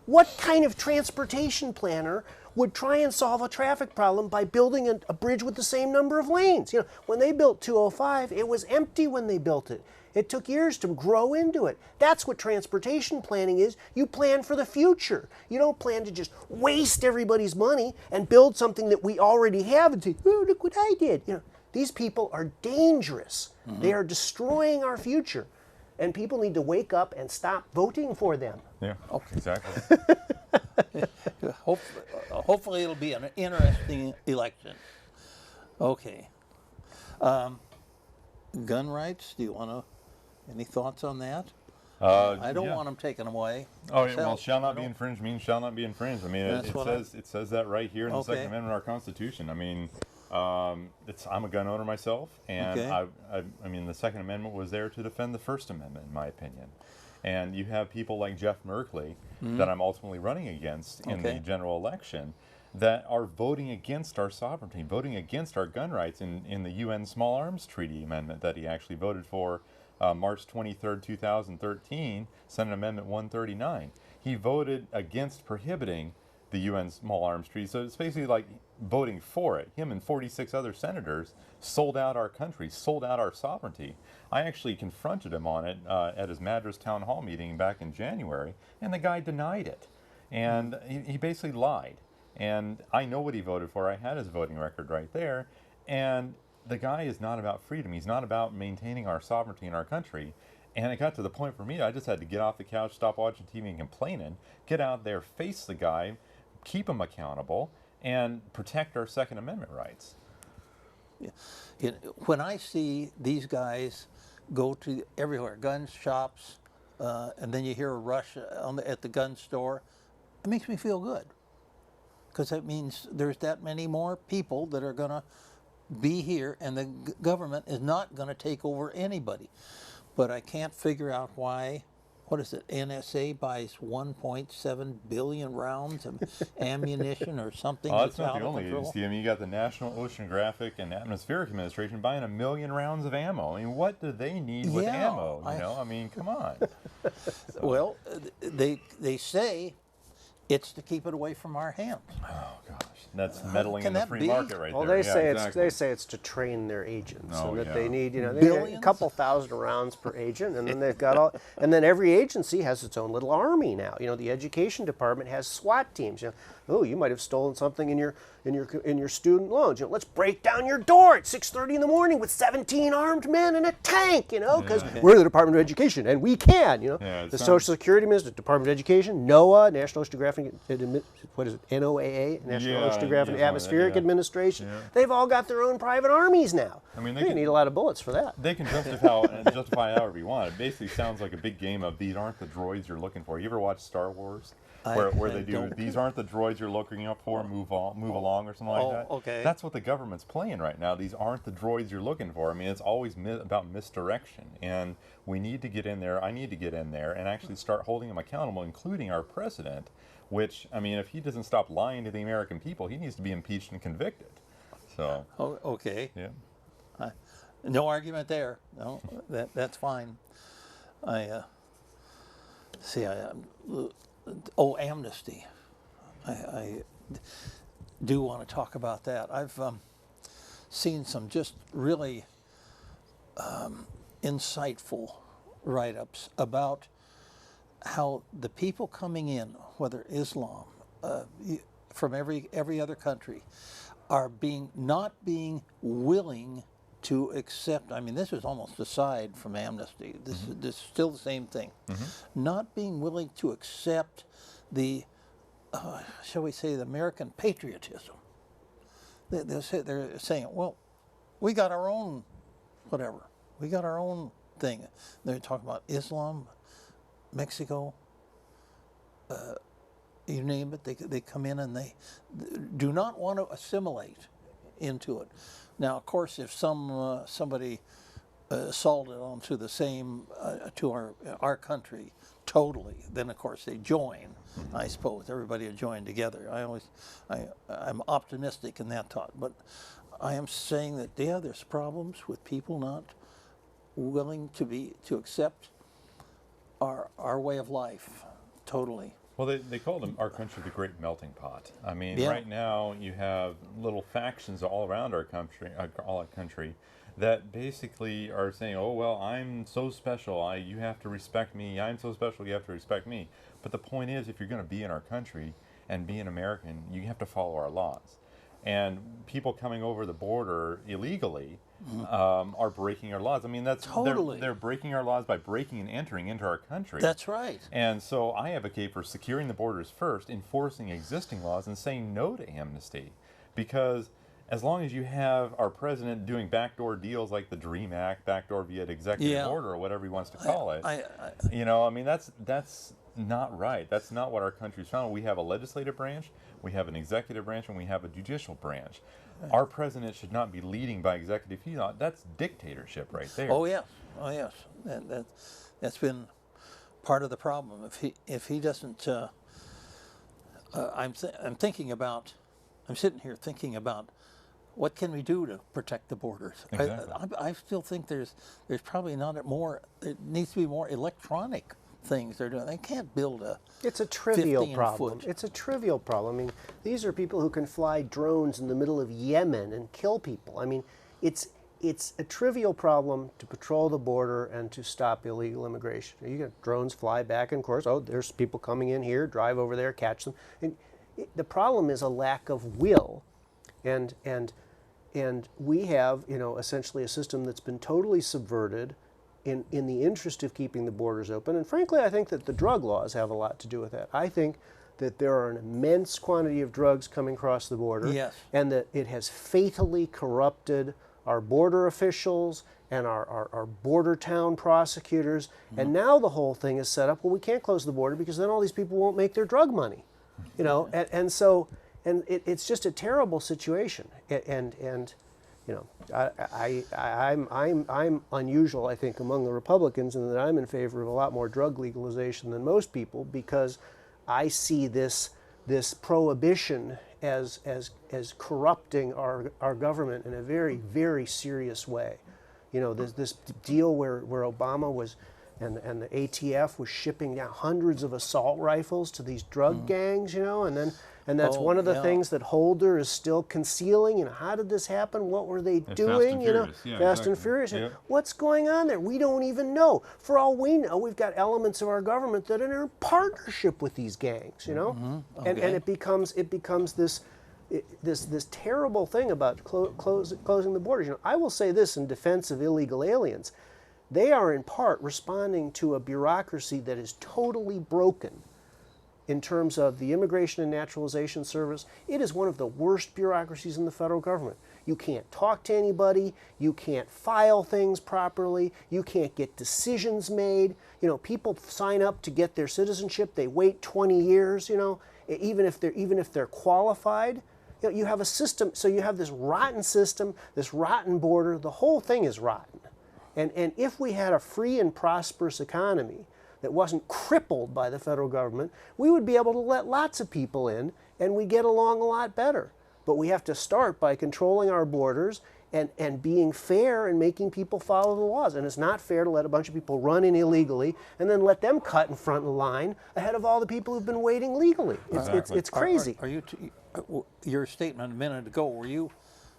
what kind of transportation planner would try and solve a traffic problem by building a bridge with the same number of lanes. You know, when they built 205, it was empty when they built it. It took years to grow into it. That's what transportation planning is. You plan for the future. You don't plan to just waste everybody's money and build something that we already have and say, oh, look what I did. You know, these people are dangerous. They are destroying our future. And people need to wake up and stop voting for them. Yeah, exactly. Hopefully it'll be an interesting election. Okay. Gun rights, do you want to, any thoughts on that? I don't want them taken away. Oh, yeah, well, myself. shall not be infringed means shall not be infringed. I mean, That's what it says that right here in the Okay. Second Amendment of our Constitution. I mean, I'm a gun owner myself, and Okay. I mean, the Second Amendment was there to defend the First Amendment, in my opinion. And you have people like Jeff Merkley that I'm ultimately running against in the Okay. general election that are voting against our sovereignty, voting against our gun rights in the UN Small Arms Treaty Amendment that he actually voted for March 23rd, 2013, Senate Amendment 139. He voted against prohibiting the UN Small Arms Treaty. So it's basically like voting for it. Him and 46 other senators sold out our country, sold out our sovereignty. I actually confronted him on it at his Madras Town Hall meeting back in January, and the guy denied it. And he basically lied. And I know what he voted for. I had his voting record right there. And the guy is not about freedom. He's not about maintaining our sovereignty in our country. And it got to the point for me, I just had to get off the couch, stop watching TV and complaining, get out there, face the guy, keep him accountable, and protect our Second Amendment rights. When I see these guys go to everywhere, gun shops, and then you hear a rush at the gun store, it makes me feel good. Because that means there's that many more people that are going to be here, and the government is not going to take over anybody. But I can't figure out why, what is it, NSA buys 1.7 billion rounds of ammunition or something Oh, that's that's not out the of only control. agency. I mean, you got the National Oceanographic and Atmospheric Administration buying 1 million rounds of ammo. I mean, what do they need with Yeah, ammo? You know, I mean, come on. Well, they say it's to keep it away from our hands. Oh gosh, that's meddling can in the that free be? market right Well, there. they Yeah, say exactly. they say it's to train their agents, Oh, and that yeah. they need, you know, they need a Billions? couple thousand rounds per agent, and then they've got all, and then every agency has its own little army now. You know, the education department has SWAT teams. You know, oh, you might have stolen something in your student loans. You know, let's break down your door at 6:30 in the morning with 17 armed men and a tank. You know, because we're the Department of Education and we can. You know, Yeah, it the sounds- Social Security Administration, Department of Education, NOAA, National Oceanographic, what is it, NOAA, National Yeah, Oceanographic yeah, and something like Atmospheric that, yeah. Administration. Yeah. They've all got their own private armies now. I mean, they they can- need a lot of bullets for that. They can justify it however you want. It basically sounds like a big game of these aren't the droids you're looking for. You ever watch Star Wars? Where I they do don't. these aren't the droids you're looking up for, move along or something like Oh, that. okay. That's what the government's playing right now. These aren't the droids you're looking for. I mean, it's always about misdirection, and we need to get in there. I need to get in there and actually start holding them accountable, including our president. Which, I mean, if he doesn't stop lying to the American people, he needs to be impeached and convicted. So, Oh, okay. yeah. No argument there. No, that's fine. Amnesty. I do want to talk about that. I've seen some just really insightful write-ups about how the people coming in, whether Islam, from every other country, are not being willing to accept. I mean, this is almost aside from amnesty. This is still the same thing. Not being willing to accept the, shall we say, the American patriotism. They're saying, well, we got our own, whatever. We got our own thing. They're talking about Islam, Mexico, you name it. They come in and they do not want to assimilate into it. Now, of course, if somebody assaulted onto the same to our country totally, then of course they join. I suppose everybody would join together. I'm optimistic in that thought, but I am saying that there's problems with people not willing to accept our way of life totally. Well, they called our country the Great Melting Pot. I mean, Yeah. right now you have little factions all around our country, that basically are saying, "Oh well, I'm so special. You have to respect me. I'm so special. You have to respect me." But the point is, if you're going to be in our country and be an American, you have to follow our laws. And people coming over the border illegally are breaking our laws. I mean, that's Totally. they're breaking our laws by breaking and entering into our country. That's right. And so I advocate for securing the borders first, enforcing existing laws, and saying no to amnesty. Because as long as you have our president doing backdoor deals like the DREAM Act, backdoor via executive Yeah. order, or whatever he wants to call it, I I mean, that's not right. That's not what our country's found. We have a legislative branch, we have an executive branch, and we have a judicial branch. Our president should not be leading by executive fiat. That's dictatorship right there. Oh yes, oh yes. That's been part of the problem. If he doesn't, I'm thinking about. I'm sitting here thinking about what can we do to protect the borders. Exactly. I still think there's probably not more. It needs to be more electronic things they're doing. They can't build a. It's a trivial 15 problem. foot. It's a trivial problem. I mean, these are people who can fly drones in the middle of Yemen and kill people. I mean, it's a trivial problem to patrol the border and to stop illegal immigration. You get drones fly back and forth. Oh, there's people coming in here, drive over there, catch them. And the problem is a lack of will, and we have, essentially a system that's been totally subverted in the interest of keeping the borders open. And frankly, I think that the drug laws have a lot to do with that. I think that there are an immense quantity of drugs coming across the border, Yes. and that it has fatally corrupted our border officials and our border town prosecutors. And now the whole thing is set up, well, we can't close the border because then all these people won't make their drug money. And it's just a terrible situation. I'm unusual, I think, among the Republicans in that I'm in favor of a lot more drug legalization than most people, because I see this prohibition as corrupting our government in a very, very serious way. This deal where Obama was and the ATF was shipping down hundreds of assault rifles to these drug gangs, and that's one of the things that Holder is still concealing. How did this happen? What were they doing? Fast and Furious. Yep. What's going on there? We don't even know. For all we know, we've got elements of our government that are in partnership with these gangs, and it becomes this terrible thing about closing the borders. I will say this in defense of illegal aliens. They are in part responding to a bureaucracy that is totally broken in terms of the Immigration and Naturalization Service. It is one of the worst bureaucracies in the federal government. You can't talk to anybody, you can't file things properly, you can't get decisions made. People sign up to get their citizenship, they wait 20 years, even if they're qualified. You have a system, so you have this rotten system, this rotten border, the whole thing is rotten. And if we had a free and prosperous economy that wasn't crippled by the federal government, we would be able to let lots of people in and we get along a lot better. But we have to start by controlling our borders and being fair and making people follow the laws. And it's not fair to let a bunch of people run in illegally and then let them cut in front of the line ahead of all the people who've been waiting legally. It's crazy. Are you? Your statement a minute ago, were you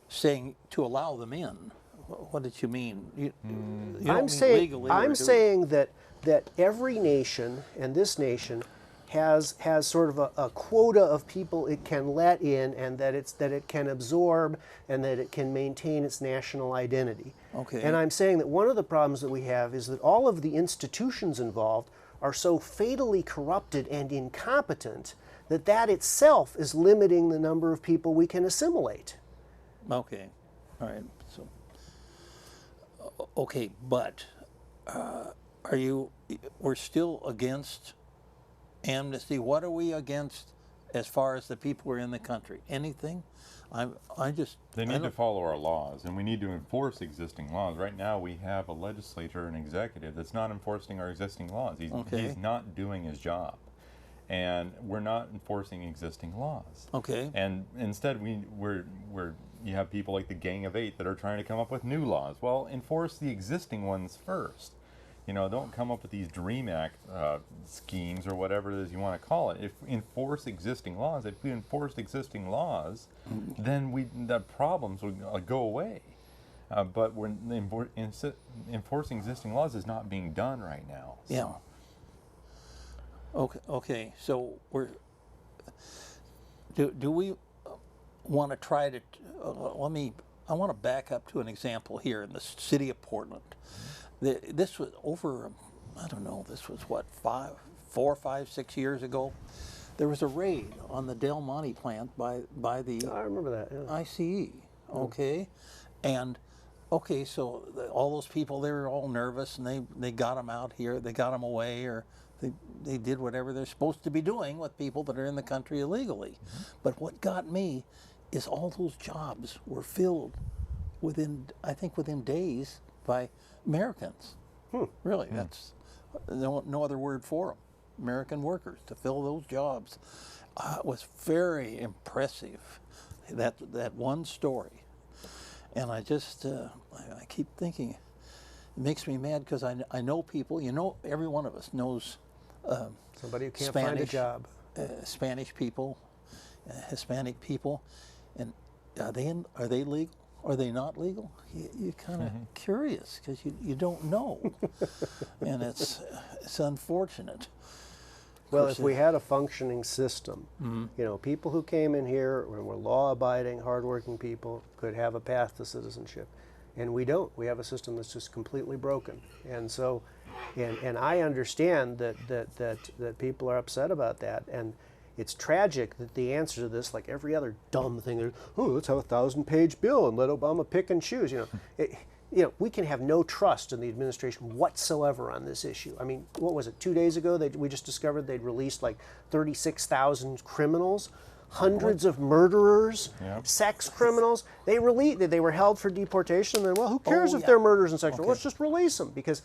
saying to allow them in? What did you mean? You don't I'm mean saying legally, I'm or do you? saying that every nation, and this nation has sort of a quota of people it can let in, and that it can absorb, and that it can maintain its national identity. Okay. And I'm saying that one of the problems that we have is that all of the institutions involved are so fatally corrupted and incompetent that itself is limiting the number of people we can assimilate. Okay, all right. So, okay, but we're still against amnesty. What are we against as far as the people who are in the country? Anything? They need to follow our laws, and we need to enforce existing laws. Right now, we have a legislator and executive that's not enforcing our existing laws. He's not doing his job, and we're not enforcing existing laws. Okay. And instead, you have people like the Gang of Eight that are trying to come up with new laws. Well, enforce the existing ones first. You know, don't come up with these Dream Act schemes or whatever it is you want to call it. If we enforce existing laws, then the problems would go away. But when enforcing existing laws is not being done right now. So. Yeah. Okay. So do we want to try to I want to back up to an example here in the city of Portland. This was over, I don't know, this was what, 4, 5, 6 years ago. There was a raid on the Del Monte plant by the I remember that. Yeah. ICE. Okay, and okay, so all those people, they were all nervous, and they got them out here, they got them away, or they did whatever they're supposed to be doing with people that are in the country illegally. But what got me is all those jobs were filled within days by Americans. Really, that's no other word for them. American workers to fill those jobs. It was very impressive, that one story. And I just, I keep thinking, it makes me mad because I know people, every one of us knows Somebody who can't Spanish, find a job. Spanish people, Hispanic people, and are they legal? Are they not legal? You're kind of curious because you don't know, and it's unfortunate. Well, if we had a functioning system, people who came in here and were law-abiding, hardworking people could have a path to citizenship, and we don't. We have a system that's just completely broken, and so, and I understand that people are upset about that, and it's tragic that the answer to this, like every other dumb thing, let's have a 1,000-page bill and let Obama pick and choose. We can have no trust in the administration whatsoever on this issue. I mean, what was it, 2 days ago we just discovered they'd released like 36,000 criminals, hundreds of murderers, sex criminals. They were held for deportation, and then, well, who cares if they're murderers and sex criminals? Let's just release them because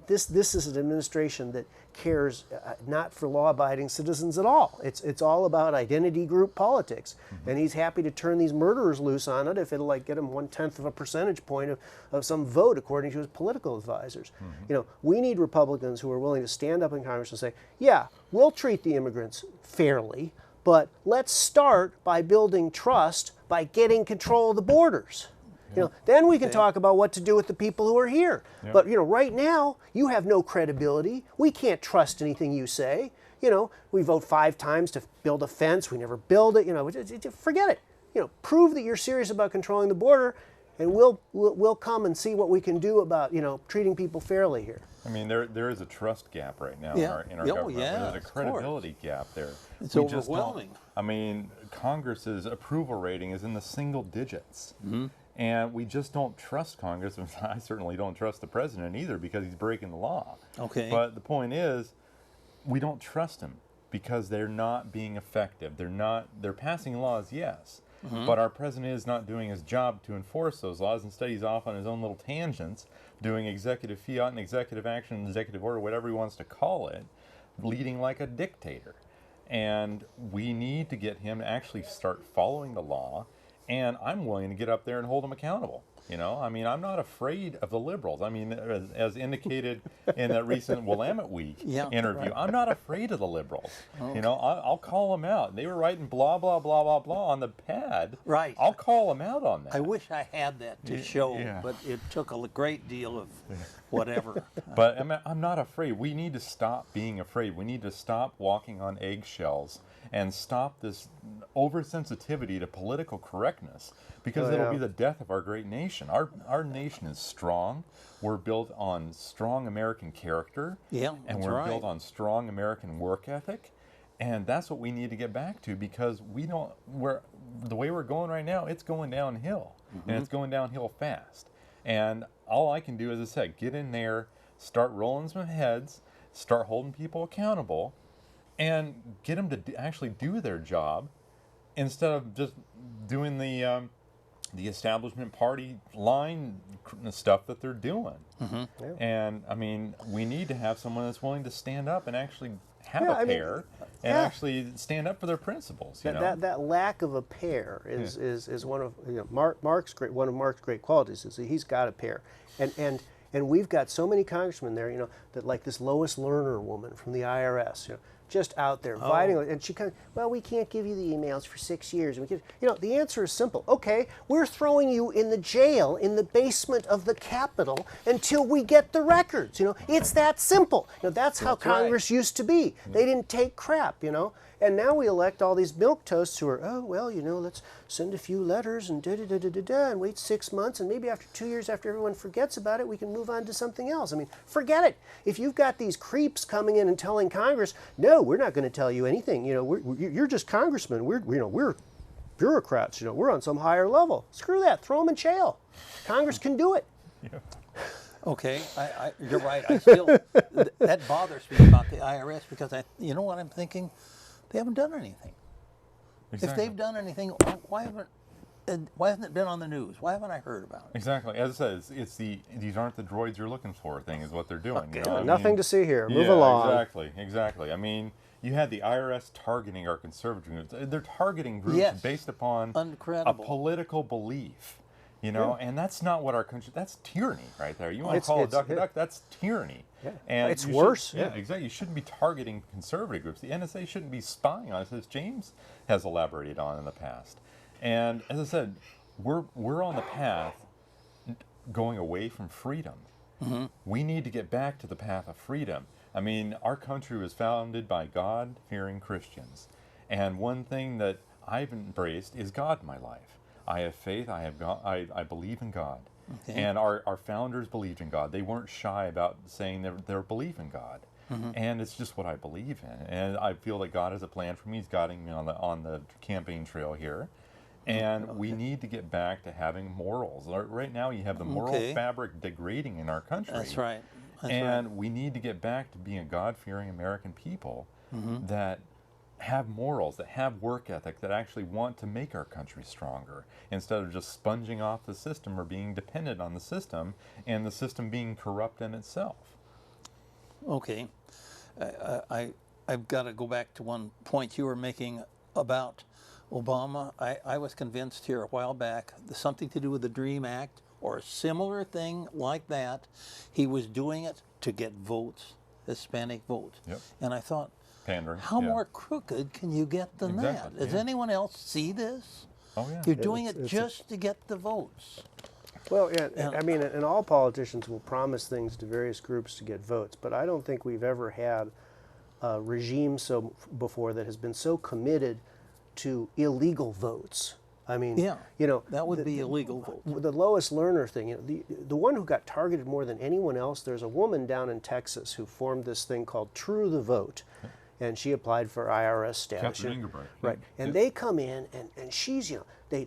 this is an administration that cares not for law-abiding citizens at all. It's all about identity group politics, and he's happy to turn these murderers loose on it if it'll get him 1/10 of a percentage point of some vote, according to his political advisors. We need Republicans who are willing to stand up in Congress and say, yeah, we'll treat the immigrants fairly, but let's start by building trust by getting control of the borders. Then we can talk about what to do with the people who are here. Yep. But right now you have no credibility. We can't trust anything you say. We vote 5 times to build a fence. We never build it. Forget it. Prove that you're serious about controlling the border, and we'll come and see what we can do about treating people fairly here. I mean, there is a trust gap right now in our government. There's a credibility gap there. It's overwhelming. Congress's approval rating is in the single digits. And we just don't trust Congress. I certainly don't trust the president either because he's breaking the law. Okay. But the point is, we don't trust him because they're not being effective. They're passing laws, yes, but our president is not doing his job to enforce those laws. Instead, he's off on his own little tangents, doing executive fiat and executive action and executive order, whatever he wants to call it, leading like a dictator. And we need to get him to actually start following the law. And I'm willing to get up there and hold them accountable. I'm not afraid of the liberals. As indicated in that recent Willamette Week interview, I'm not afraid of the liberals. Okay. I'll call them out. They were writing blah, blah, blah, blah, blah on the pad. Right. I'll call them out on that. I wish I had that to show, but it took a great deal of whatever. But I'm not afraid. We need to stop being afraid. We need to stop walking on eggshells and stop this oversensitivity to political correctness, because it'll be the death of our great nation. Our nation is strong. We're built on strong American character, and we're built on strong American work ethic, and that's what we need to get back to, because the way we're going right now, it's going downhill, and it's going downhill fast. And all I can do, as I said, get in there, start rolling some heads, start holding people accountable, and get them to actually do their job instead of just doing the establishment party line stuff that they're doing. And we need to have someone that's willing to stand up and actually have a pair and actually stand up for their principles. That lack of a pair is one of Mark's great qualities is that he's got a pair, and And we've got so many congressmen there, that like this Lois Lerner woman from the IRS, just out there fighting. And she kind of, well, we can't give you the emails for 6 years. And the answer is simple. Okay, we're throwing you in the jail in the basement of the Capitol until we get the records. It's that simple. That's how Congress used to be. They didn't take crap. And now we elect all these milquetoasts who are, oh, well, let's send a few letters and da-da-da-da-da-da and wait 6 months, and maybe after 2 years, after everyone forgets about it, we can move on to something else. I mean, forget it. If you've got these creeps coming in and telling Congress, no, we're not going to tell you anything. You're just congressmen. We're bureaucrats. We're on some higher level. Screw that. Throw them in jail. Congress can do it. Yeah. Okay, you're right. I still that bothers me about the IRS because you know what I'm thinking? They haven't done anything. Exactly. If they've done anything, why hasn't it been on the news? Why haven't I heard about it? Exactly. As I said, it's these aren't the droids you're looking for thing is what they're doing. Okay. Nothing to see here. Move yeah, along. Exactly. I mean, you had the IRS targeting our conservative groups. They're targeting groups Yes. based upon a Incredible. political belief. And that's not what our country. That's tyranny right there. You want to call a duck a duck? That's tyranny. Yeah. And It's you worse. Yeah, exactly. You shouldn't be targeting conservative groups. The NSA shouldn't be spying on us, as James has elaborated on in the past. And as I said, we're on the path going away from freedom. Mm-hmm. We need to get back to the path of freedom. I mean, our country was founded by God-fearing Christians, and one thing that I've embraced is God in my life. I have faith. I have God. I believe in God. Okay. And our founders believed in God. They weren't shy about saying their belief in God. Mm-hmm. And it's just what I believe in. And I feel that God has a plan for me. He's guiding me on the campaign trail here. And we need to get back to having morals. Right now you have the moral fabric degrading in our country. That's right. We need to get back to being a God-fearing American people Mm-hmm. that have morals, that have work ethic, that actually want to make our country stronger instead of just sponging off the system or being dependent on the system and the system being corrupt in itself. Okay. I've got to go back to one point you were making about Obama. I was convinced here a while back something to do with the DREAM Act or a similar thing like that. He was doing it to get votes, Hispanic votes. Yep. And I thought, Pandering. how more crooked can you get than Exactly, that? Does anyone else see this? Oh, yeah. You're doing it just to get the votes. Well, yeah, I mean, and all politicians will promise things to various groups to get votes, but I don't think we've ever had a regime before that has been so committed to illegal votes. I mean, that would be illegal vote. The Lois Lerner thing, the one who got targeted more than anyone else, there's a woman down in Texas who formed this thing called True the Vote. And she applied for IRS status. Catherine Engelbrecht. Right. And they come in and she's, they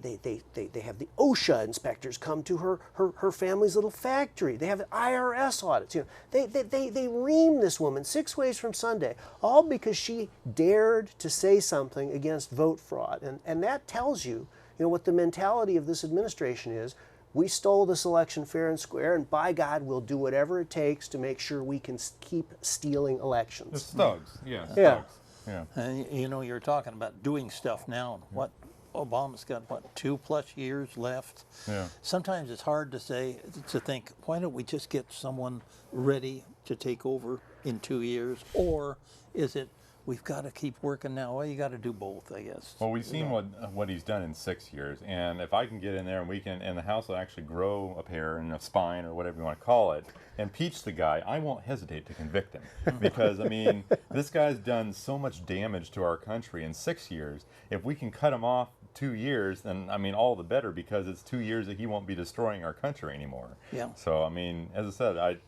have the OSHA inspectors come to her family's little factory. They have the IRS audits. They ream this woman 6 ways from Sunday, all because she dared to say something against vote fraud. And that tells you, what the mentality of this administration is. We stole this election fair and square, and by God, we'll do whatever it takes to make sure we can keep stealing elections. It's thugs. Yeah. Yeah. Thugs. Yeah. And you're talking about doing stuff now. What Obama's got, 2+ years left. Yeah. Sometimes it's hard to think, why don't we just get someone ready to take over in 2 years? Or is it, we've got to keep working now? Well, you got to do both, I guess. Well, we've seen what he's done in 6 years, and if I can get in there and the House will actually grow a pair and a spine or whatever you want to call it, impeach the guy, I won't hesitate to convict him because I mean this guy's done so much damage to our country in 6 years. If we can cut him off 2 years, then I mean all the better because it's 2 years that he won't be destroying our country anymore. Yeah. So I mean, as I said,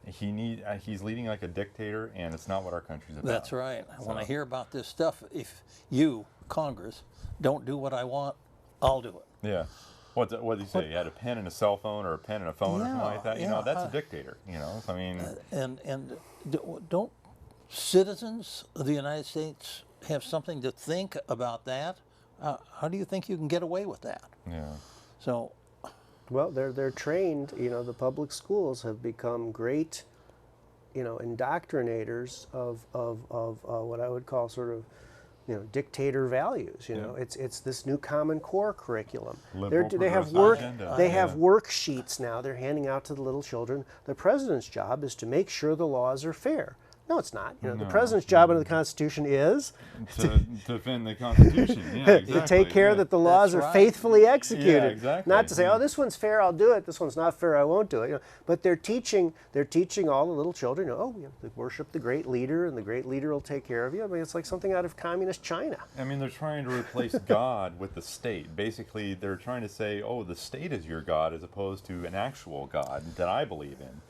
he's leading like a dictator, and it's not what our country's about. That's right. When I hear about this stuff, if you, Congress, don't do what I want, I'll do it. Yeah. What did he say? He had a pen and a cell phone or a pen and a phone or something like that? That's a dictator, So, I mean... And don't citizens of the United States have something to think about that? How do you think you can get away with that? Yeah. So... Well, they're trained. The public schools have become great, indoctrinators of what I would call sort of dictator values. It's this new Common Core curriculum. Liberal They have progressive agenda. They have worksheets now. They're handing out to the little children. The president's job is to make sure the laws are fair. No, it's not. The president's job under the Constitution is to defend the Constitution. Yeah, exactly. to take care that the laws are faithfully executed. Yeah, exactly. Not to say, oh, this one's fair, I'll do it. This one's not fair, I won't do it. But they're teaching all the little children. Worship the great leader, and the great leader will take care of you. I mean, it's like something out of communist China. I mean, they're trying to replace God with the state. Basically, they're trying to say, oh, the state is your God, as opposed to an actual God that I believe in.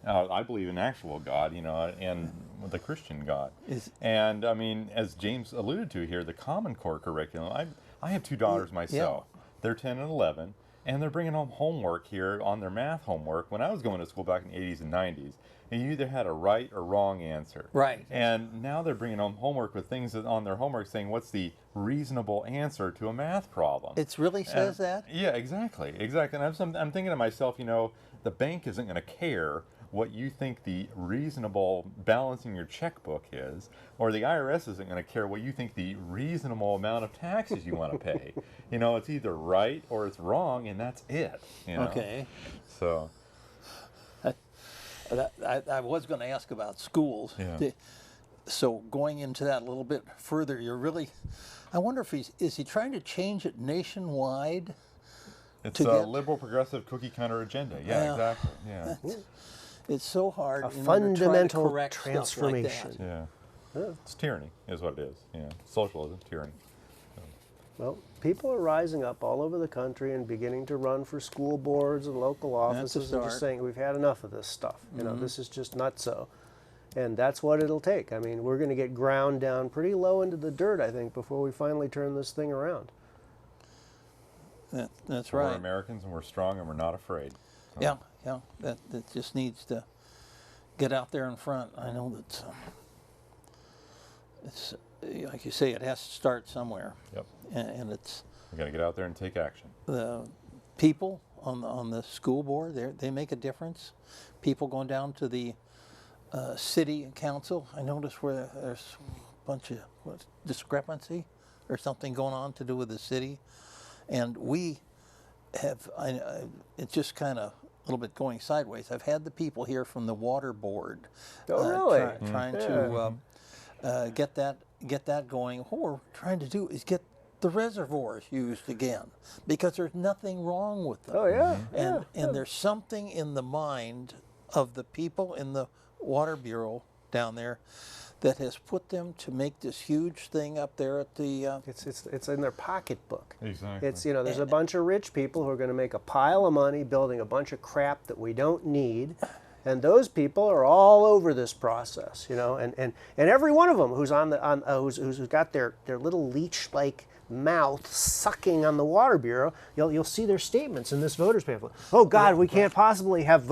I believe in actual God, and the Christian God. And I mean, as James alluded to here, the Common Core curriculum. I have two daughters myself. Yeah. They're 10 and 11, and they're bringing home homework here on their math homework. When I was going to school back in the 80s and 90s, and you either had a right or wrong answer. Right. And now they're bringing home homework with things on their homework saying, what's the reasonable answer to a math problem? It really says that? Yeah, exactly. And I'm thinking to myself, the bank isn't going to care what you think the reasonable balancing your checkbook is, or the IRS isn't going to care what you think the reasonable amount of taxes you want to pay. It's either right or it's wrong, and that's it. Okay. So I was going to ask about schools. Yeah. So going into that a little bit further, I wonder if is he trying to change it nationwide? It's a liberal progressive cookie cutter agenda. Yeah, exactly. Yeah. It's so hard. A fundamental transformation. Yeah. It's tyranny, is what it is. Yeah. Socialism, tyranny. Well, people are rising up all over the country and beginning to run for school boards and local offices and just saying, we've had enough of this stuff. This is just nutso. And that's what it'll take. I mean, we're going to get ground down pretty low into the dirt, I think, before we finally turn this thing around. That's right. We're Americans, and we're strong, and we're not afraid. So. Yeah. That just needs to get out there in front. I know that it's like you say, it has to start somewhere. Yep. And it's we got to get out there and take action. The people on the school board, they make a difference. People going down to the city council. I noticed where there's a bunch of discrepancy or something going on to do with the city, and we have. It's just kind of a little bit going sideways. I've had the people here from the water board trying to get that going. What we're trying to do is get the reservoirs used again, because there's nothing wrong with them. Oh yeah. And there's something in the mind of the people in the Water Bureau down there that has put them to make this huge thing up there at the. It's in their pocketbook. Exactly. It's there's a bunch of rich people who are going to make a pile of money building a bunch of crap that we don't need, and those people are all over this process, and every one of them who's who's got their little leech-like mouth sucking on the Water Bureau, you'll see their statements in this voters pamphlet. Oh God, we can't possibly have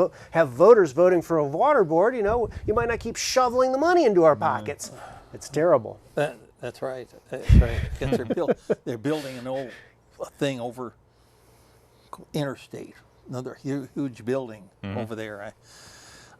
voters voting for a water board. You might not keep shoveling the money into our pockets. It's terrible. That's right. That's right. Because they're building an old thing over interstate, another huge building over there.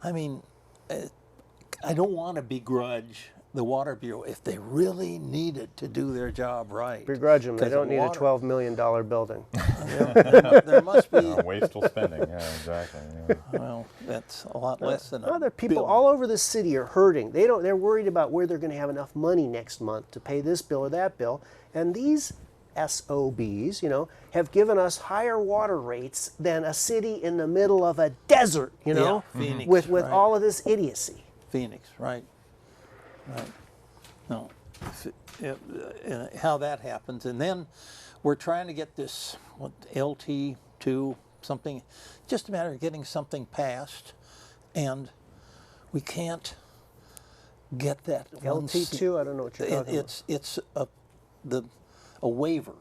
I mean, I don't want to begrudge the Water Bureau if they really needed to do their job right. Begrudge them. They don't need a $12 million building. There must be wasteful spending. Yeah, exactly. Yeah. Well, that's a lot less than. Other people all over the city are hurting. They're worried about where they're going to have enough money next month to pay this bill or that bill. And these SOBs, have given us higher water rates than a city in the middle of a desert, Phoenix, with right. all of this idiocy. Phoenix, right. Right. No. How that happens. And then we're trying to get this LT2 something, just a matter of getting something passed, and we can't get that. LT2, I don't know what you're talking about. It's a waiver.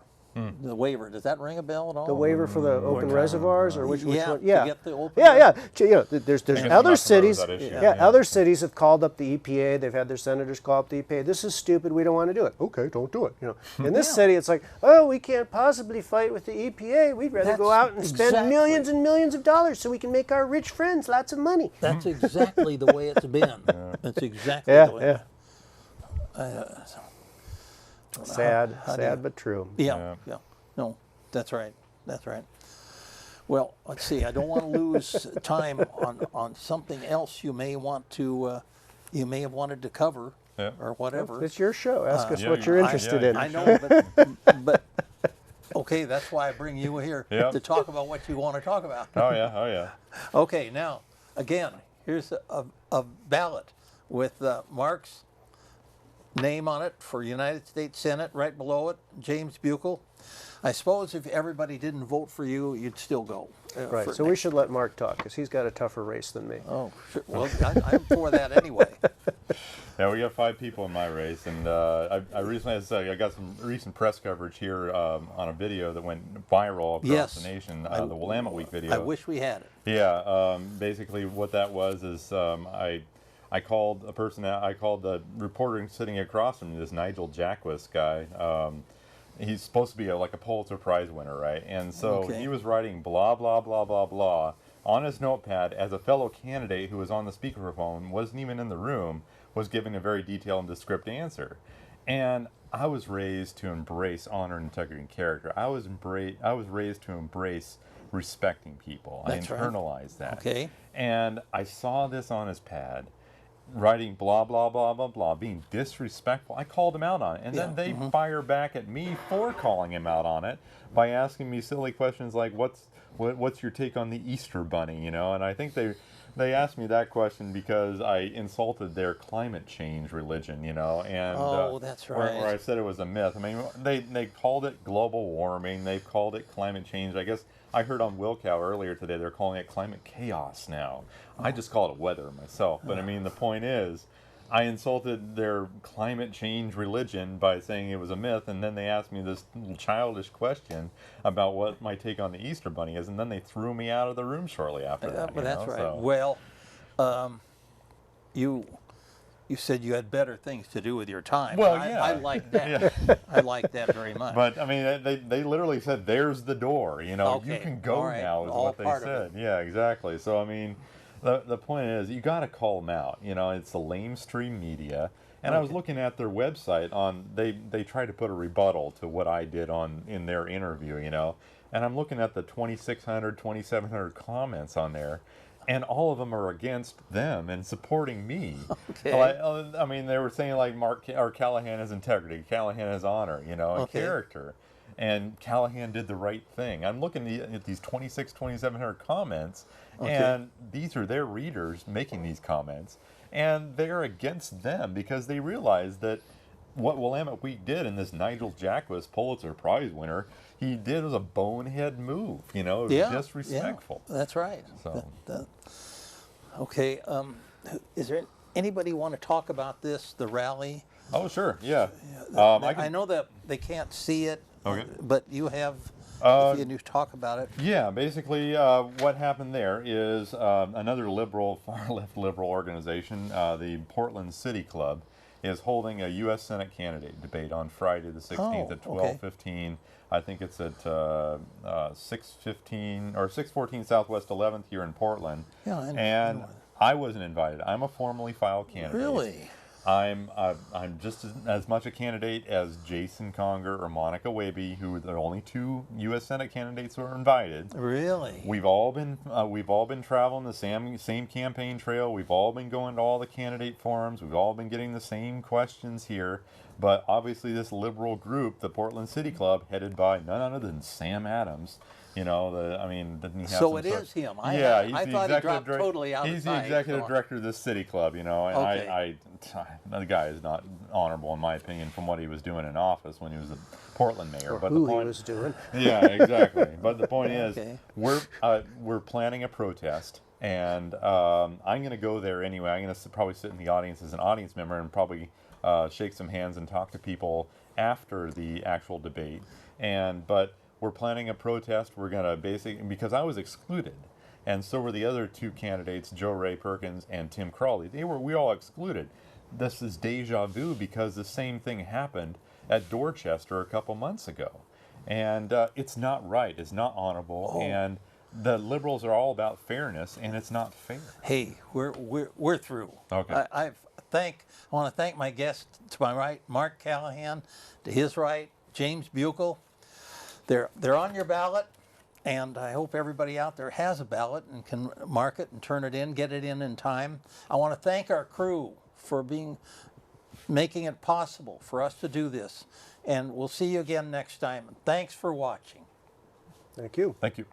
The waiver, does that ring a bell at all? The waiver for the open reservoirs, or which one? To get the open There's other cities. Other cities have called up the EPA. They've had their senators call up the EPA. This is stupid. We don't want to do it. Okay, don't do it. In this city, it's like, oh, we can't possibly fight with the EPA. We'd rather go out and spend millions and millions of dollars so we can make our rich friends lots of money. That's exactly the way it's been. That's exactly the way. Sad, How do you- sad but true. Yeah, yeah. No, that's right. That's right. Well, let's see. I don't want to lose time on something else you may want to, you may have wanted to cover Yeah. or whatever. It's your show. Ask us yeah, what you're interested in. I know, but okay, that's why I bring you here Yeah. to talk about what you want to talk about. Oh yeah, oh yeah. Okay, now again, here's a ballot with Mark's name on it for United States Senate. Right below it, James Buchel. I suppose if everybody didn't vote for you, you'd still go. Right. for So we next- should let Mark talk because he's got a tougher race than me. Oh, sure. Well, I'm for that anyway. Yeah, we got 5 people in my race, and I recently had to say, I got some recent press coverage here on a video that went viral across Yes. the nation, the Willamette Week video. I wish we had it. Yeah, basically what that was is I called a person out. I called the reporter sitting across from me, this Nigel Jacquis guy. He's supposed to be like a Pulitzer Prize winner, right? And so Okay. he was writing blah, blah, blah, blah, blah on his notepad as a fellow candidate who was on the speakerphone, wasn't even in the room, was giving a very detailed and descriptive answer. And I was raised to embrace honor, integrity, and character. I was raised to embrace respecting people. That's I right. internalized that. Okay. And I saw this on his pad, writing blah, blah, blah, blah, blah, being disrespectful. I called him out on it. And then they fire back at me for calling him out on it by asking me silly questions like, what's your take on the Easter Bunny, you know? And I think they asked me that question because I insulted their climate change religion, you know, and Oh, that's right. Where I said it was a myth. I mean, they called it global warming, they called it climate change. I guess I heard on Wilcow earlier today they're calling it climate chaos now. I just call it weather myself, but I mean the point is, I insulted their climate change religion by saying it was a myth, and then they asked me this childish question about what my take on the Easter Bunny is, and then they threw me out of the room shortly after that. But you that's know, right. so- Well, you said you had better things to do with your time. Well, I, yeah. I like that. I like that very much. But I mean, they literally said, "There's the door." You know, you Okay, can go all right, now. Is all what they part of said. Yeah, exactly. So I mean, the point is, you got to call them out. You know, it's the lamestream media. And I was looking at their website on they tried to put a rebuttal to what I did in their interview. You know, and I'm looking at the 2,600, 2,700 comments on there. And all of them are against them and supporting me. Okay. I mean, they were saying like Callahan has integrity, Callahan has honor, you know, and Okay. character. And Callahan did the right thing. I'm looking at these 2,700 comments, and these are their readers making these comments. And they're against them because they realize that what Willamette Week did in this Nigel Jacquis Pulitzer Prize winner, he did was a bonehead move, you know, it was disrespectful. Yeah, that's right. So. Okay. Is there anybody want to talk about this, the rally? Oh, sure, yeah. I know that they can't see it, Okay. but you have, if you need to talk about it. Yeah, basically what happened there is another liberal, far-left liberal organization, the Portland City Club, is holding a U.S. Senate candidate debate on Friday the 16th at Oh, okay. 12:15. I think it's at 6:15 or 614 Southwest 11th here in Portland. Yeah, I know. And I wasn't invited. I'm a formally filed candidate. Really? I'm just as much a candidate as Jason Conger or Monica Waby, who are the only 2 U.S. Senate candidates who are invited. Really? We've all been traveling the same campaign trail. We've all been going to all the candidate forums. We've all been getting the same questions here. But obviously, this liberal group, the Portland City Club, headed by none other than Sam Adams. You know, doesn't he have So some it sort- is him. Yeah, he's I the thought he executive dropped direct- totally out of He's the sight, executive so- director of this city club. You know, and Okay. the guy is not honorable in my opinion from what he was doing in office when he was the Portland mayor. Or But who the point he was doing. yeah, exactly. But the point is, Okay. we're planning a protest, and I'm going to go there anyway. I'm going to probably sit in the audience as an audience member and probably shake some hands and talk to people after the actual debate. But we're planning a protest. We're going to because I was excluded, and so were the other 2 candidates, Joe Ray Perkins and Tim Crawley. We all excluded. This is deja vu because the same thing happened at Dorchester a couple months ago. And it's not right. It's not honorable. And the liberals are all about fairness, and it's not fair. Hey, we're through. Okay. want to thank my guest to my right, Mark Callahan, to his right, James Buechel. They're on your ballot, and I hope everybody out there has a ballot and can mark it and turn it in, get it in time. I want to thank our crew for making it possible for us to do this. And we'll see you again next time. Thanks for watching. Thank you. Thank you.